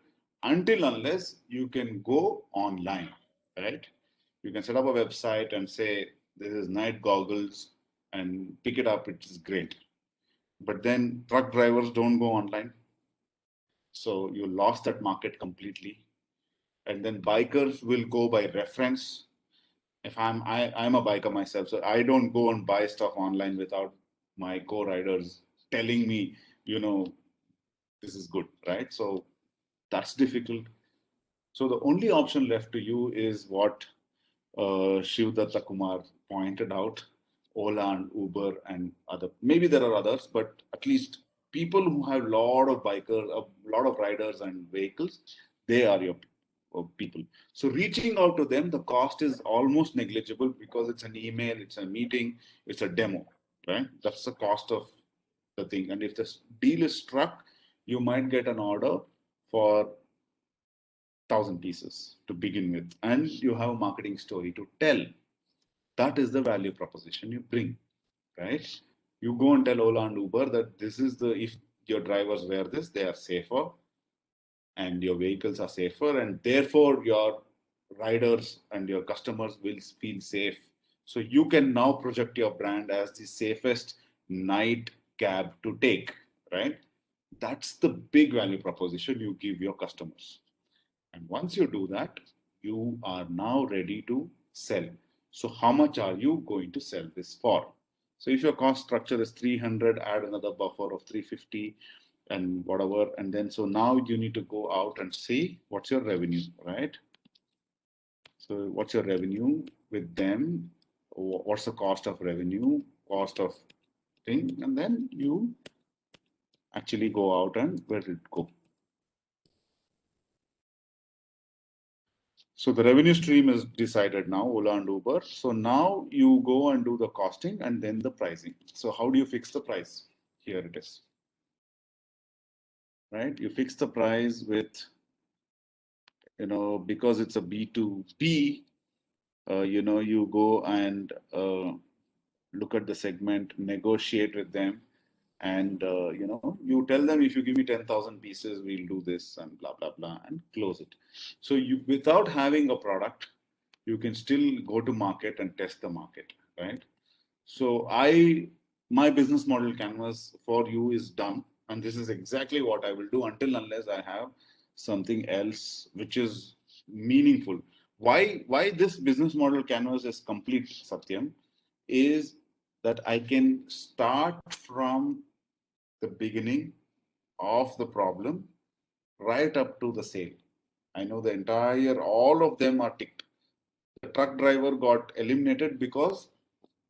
until unless you can go online, right? You can set up a website and say, this is night goggles, and pick it up. It is great. But then truck drivers don't go online. So you lost that market completely. And then bikers will go by reference. If I'm a biker myself, so I don't go and buy stuff online without my co-riders telling me, this is good, right? So that's difficult. So the only option left to you is what Shivdatta Kumar pointed out: Ola and Uber and other. Maybe there are others, but at least people who have a lot of bikers, a lot of riders and vehicles, they are your people. So reaching out to them, the cost is almost negligible because it's an email, it's a meeting, it's a demo, right? That's the cost of the thing. And if this deal is struck, you might get an order for 1,000 pieces to begin with, and you have a marketing story to tell. That is the value proposition you bring, right? You go and tell Ola and Uber that this is if your drivers wear this, they are safer and your vehicles are safer, and therefore your riders and your customers will feel safe. So you can now project your brand as the safest night cab to take, right? That's the big value proposition you give your customers. And once you do that, you are now ready to sell. So how much are you going to sell this for? So if your cost structure is 300, add another buffer of 350 and whatever. And then, so now you need to go out and see what's your revenue, right? So what's your revenue with them? What's the cost of revenue, cost of thing? And then you actually go out and where did it go? So the revenue stream is decided now, Ola and Uber. So now you go and do the costing and then the pricing. So how do you fix the price? Here it is, right? You fix the price with, because it's a B2B, you go and look at the segment, negotiate with them. And you tell them, if you give me 10,000 pieces, we'll do this and blah blah blah, and close it. So you, without having a product, you can still go to market and test the market, right? So my business model canvas for you is done, and this is exactly what I will do until unless I have something else which is meaningful. Why this business model canvas is complete, Satyam, is that I can start from the beginning of the problem right up to the sale. I know the entire, all of them are ticked. The truck driver got eliminated because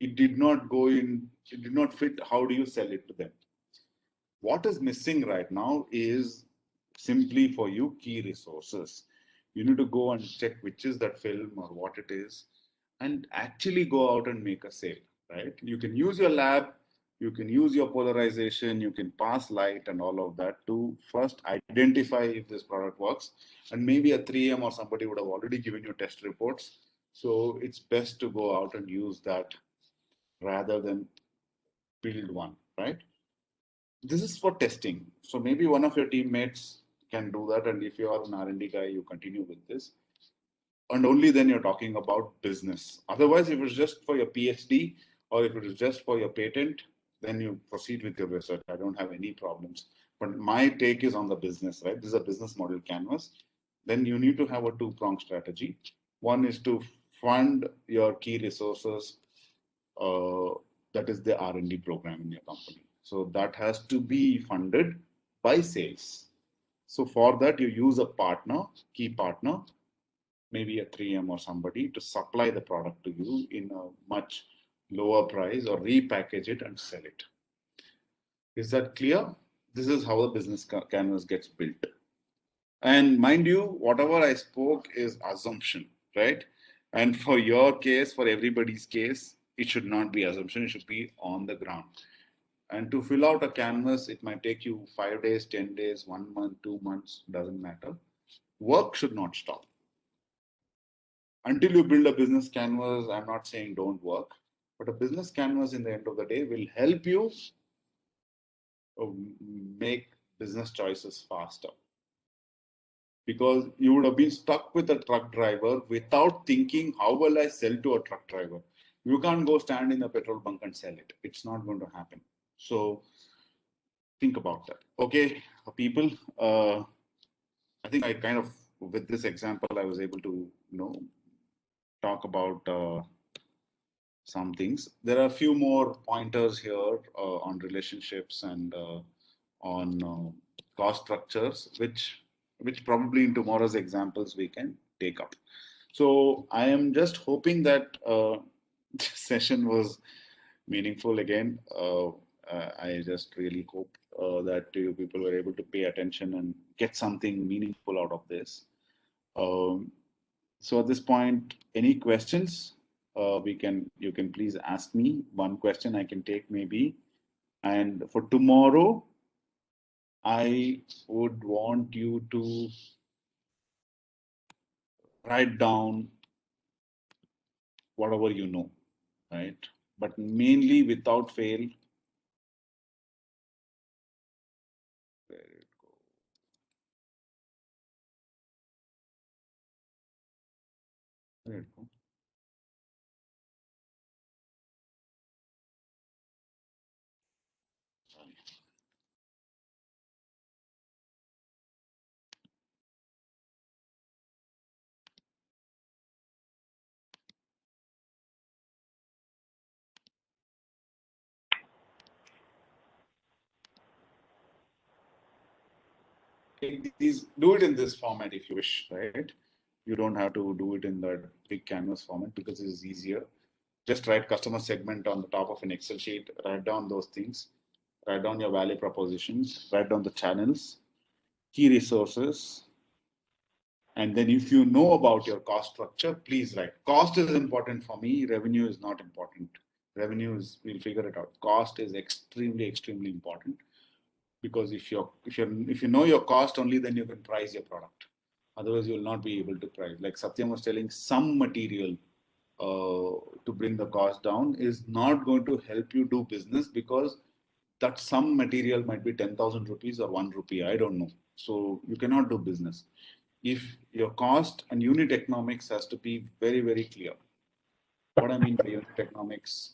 it did not go in, it did not fit. How do you sell it to them? What is missing right now is simply for you key resources. You need to go and check which is that film or what it is, and actually go out and make a sale, right? You can use your lab, you can use your polarization, you can pass light and all of that to first identify if this product works. And maybe a 3M or somebody would have already given you test reports. So it's best to go out and use that rather than build one, right? This is for testing. So maybe one of your teammates can do that. And if you are an R&D guy, you continue with this. And only then you're talking about business. Otherwise, if it's just for your PhD or if it is just for your patent, then you proceed with your research. I don't have any problems. But my take is on the business, right? This is a business model canvas. Then you need to have a two-pronged strategy. One is to fund your key resources, that is the R&D program in your company. So that has to be funded by sales. So for that, you use a partner, key partner, maybe a 3M or somebody, to supply the product to you in a much lower price, or repackage it and sell it. Is that clear? This is how the business canvas gets built. And mind you, whatever I spoke is assumption, right? And for your case, for everybody's case, it should not be assumption, it should be on the ground. And to fill out a canvas, it might take you 5 days, 10 days, 1 month, 2 months, doesn't matter. Work should not stop. Until you build a business canvas, I'm not saying don't work, but a business canvas in the end of the day will help you make business choices faster. Because you would have been stuck with a truck driver without thinking, how will I sell to a truck driver? You can't go stand in a petrol bunk and sell it. It's not going to happen. So think about that. Okay, people, I think I kind of, with this example, I was able to, talk about some things. There are a few more pointers here on relationships and on cost structures, which probably in tomorrow's examples we can take up. So I am just hoping that this session was meaningful again. I just really hope that you people were able to pay attention and get something meaningful out of this. So at this point, any questions? You can please ask me. One question I can take maybe. And for tomorrow, I would want you to write down whatever you know, right? But mainly without fail. Where did it go? Where did it go? Sorry. Take these, do it in this format if you wish, right? You don't have to do it in the big canvas format because it is easier. Just write customer segment on the top of an Excel sheet, write down those things, write down your value propositions, write down the channels, key resources. And then if you know about your cost structure, please write. Cost is important for me, revenue is not important. Revenue is, we'll figure it out. Cost is extremely, extremely important. Because if you know your cost, only then you can price your product. Otherwise, you will not be able to price. Like Satyam was telling, some material to bring the cost down is not going to help you do business, because that some material might be 10,000 rupees or 1 rupee. I don't know. So you cannot do business. If your cost and unit economics has to be very, very clear. What I mean by unit economics,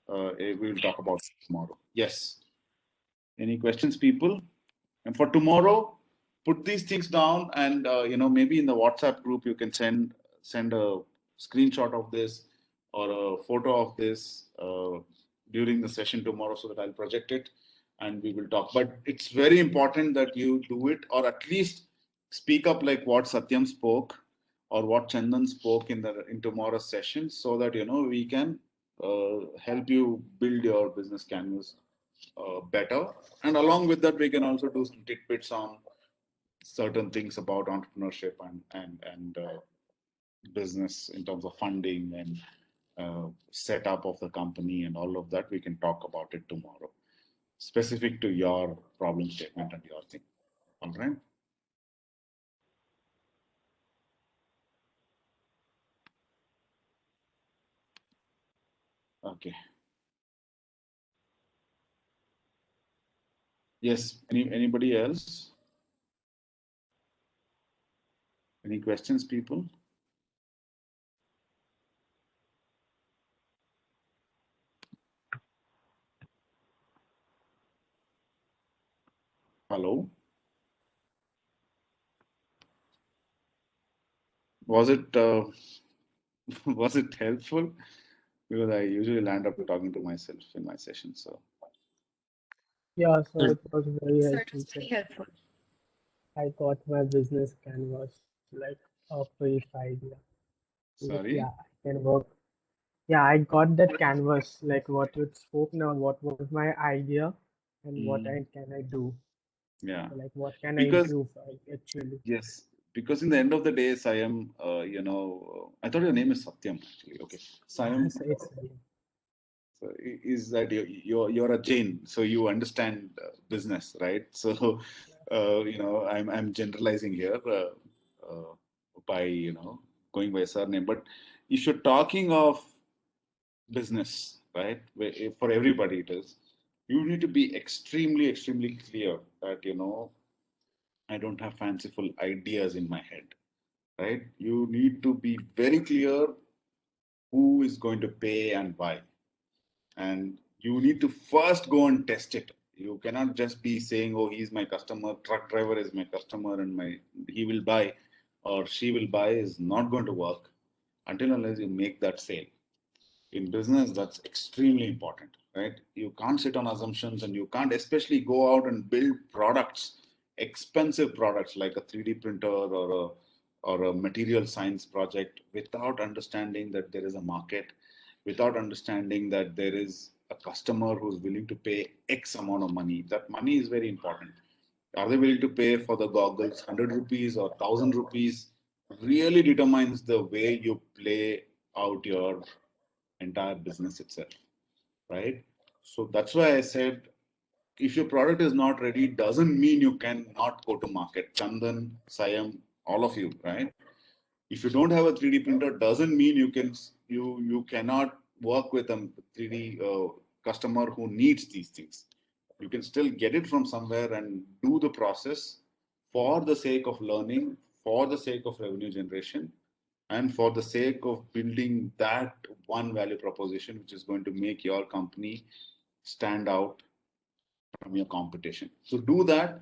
we will talk about tomorrow. Yes. Any questions, people? And for tomorrow, put these things down, and maybe in the WhatsApp group you can send a screenshot of this or a photo of this during the session tomorrow, so that I'll project it and we will talk. But it's very important that you do it, or at least speak up like what Satyam spoke or what Chandan spoke in tomorrow's session, so that we can help you build your business canvas better. And along with that, we can also do some tidbits on certain things about entrepreneurship and business in terms of funding and setup of the company and all of that. We can talk about it tomorrow, specific to your problem statement and your thing. All right. Okay. Yes. Anybody else? Any questions, people? Hello. Was it was it helpful? Because I usually land up talking to myself in my session. So Yeah, so it was very So it helpful. was very helpful. I got my business canvas like a brief idea. Like, sorry. yeah, I can work. Yeah, I got that canvas, like what you spoke now, what was my idea and what Mm, can I do? yeah. So, like what can I Because improve actually? yes, because in the end of the day, Sayam, I thought your name is Satyam actually. Okay, Sayam, So it's so is that you're a Jain, so you understand business, right? So, I'm generalizing here by going by surname, but if you're talking of business, right? For everybody, it is. You need to be extremely, extremely clear that I don't have fanciful ideas in my head, right? You need to be very clear who is going to pay and why. And you need to first go and test it. You cannot just be saying, oh, he's my customer, truck driver is my customer, and he will buy or she will buy is not going to work until unless you make that sale. In business, that's extremely important, right? You can't sit on assumptions, and you can't especially go out and build products, expensive products like a 3D printer or a material science project, without understanding that there is a market, without understanding that there is a customer who's willing to pay X amount of money. That money is very important. Are they willing to pay for the goggles 100 rupees or 1,000 rupees? Really determines the way you play out your entire business itself, right? So that's why I said, if your product is not ready, doesn't mean you cannot go to market. Chandan, Sayam, all of you, right? If you don't have a 3D printer, doesn't mean you cannot work with a 3D customer who needs these things. You can still get it from somewhere and do the process for the sake of learning, for the sake of revenue generation, and for the sake of building that one value proposition which is going to make your company stand out from your competition. So do that.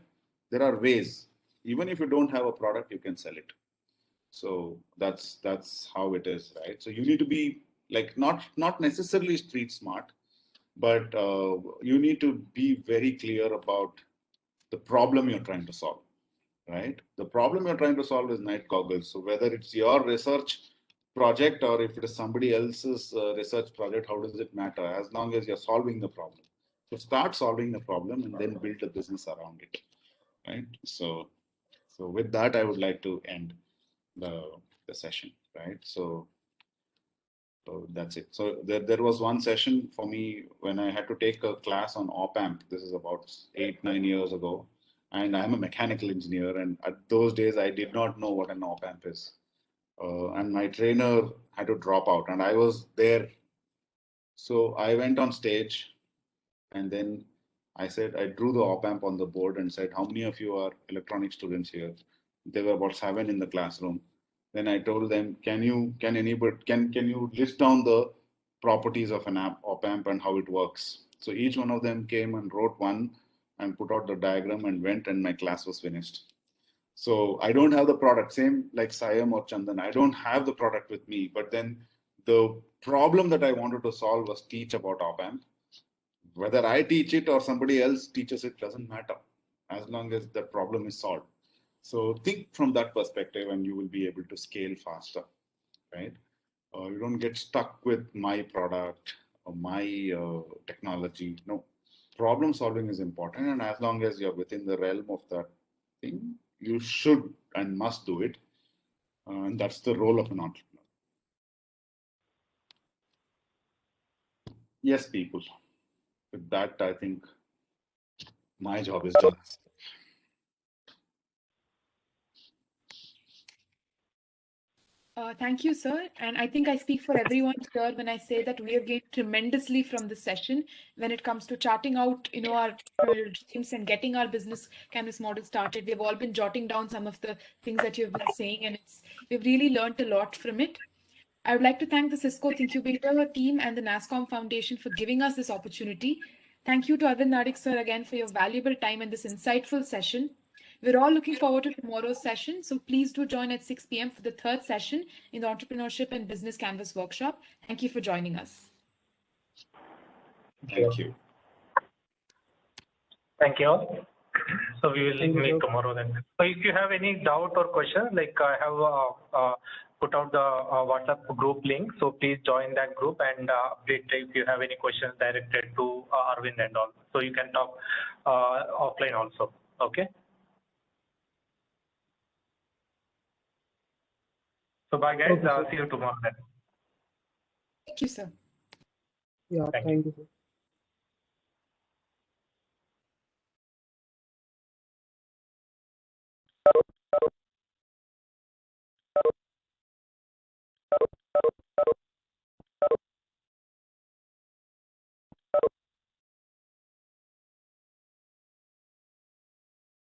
There are ways. Even if you don't have a product, you can sell it. So that's how it is, right? So you need to be like not necessarily street smart, but you need to be very clear about the problem you're trying to solve, right? The problem you're trying to solve is night goggles. So whether it's your research project or if it is somebody else's research project, how does it matter? As long as you're solving the problem. So start solving the problem and then build a business around it, right? So with that, I would like to end the session, right? So that's it. So there was one session for me when I had to take a class on op amp. This is about 8-9 years ago, and I'm a mechanical engineer. And at those days, I did not know what an op amp is, and my trainer had to drop out, and I was there. So I went on stage, and then I said, I drew the op-amp on the board and said, how many of you are electronic students here? There were about 7 in the classroom. Then I told them, can you list down the properties of an op-amp and how it works? So each one of them came and wrote one and put out the diagram and went, and my class was finished. So I don't have the product, same like Sayam or Chandan. I don't have the product with me, but then the problem that I wanted to solve was teach about op-amp. Whether I teach it or somebody else teaches it doesn't matter, as long as the problem is solved. So think from that perspective and you will be able to scale faster, right? You don't get stuck with my product or my technology. No, problem solving is important. And as long as you're within the realm of that thing, you should and must do it. And that's the role of an entrepreneur. Yes, people. With that, I think my job is done. Thank you, sir. And I think I speak for everyone here when I say that we have gained tremendously from this session when it comes to charting out, our dreams and getting our business canvas model started. We've all been jotting down some of the things that you've been saying, and we've really learned a lot from it. I would like to thank the Cisco Incubator team and the NASCOM Foundation for giving us this opportunity. Thank you to Arvind Nadik, sir, again for your valuable time and this insightful session. We're all looking forward to tomorrow's session, so please do join at 6 p.m. for the third session in the Entrepreneurship and Business Canvas workshop. Thank you for joining us. Thank you. Thank you all. So we will Thank you, meet sir. tomorrow then. So if you have any doubt or question, like I have put out the WhatsApp group link, so please join that group and update if you have any questions directed to Arvind and all. So you can talk offline also. Okay. So bye guys. Okay, sir. See you tomorrow then. Thank you, sir. Yeah, Thank thank you, sir.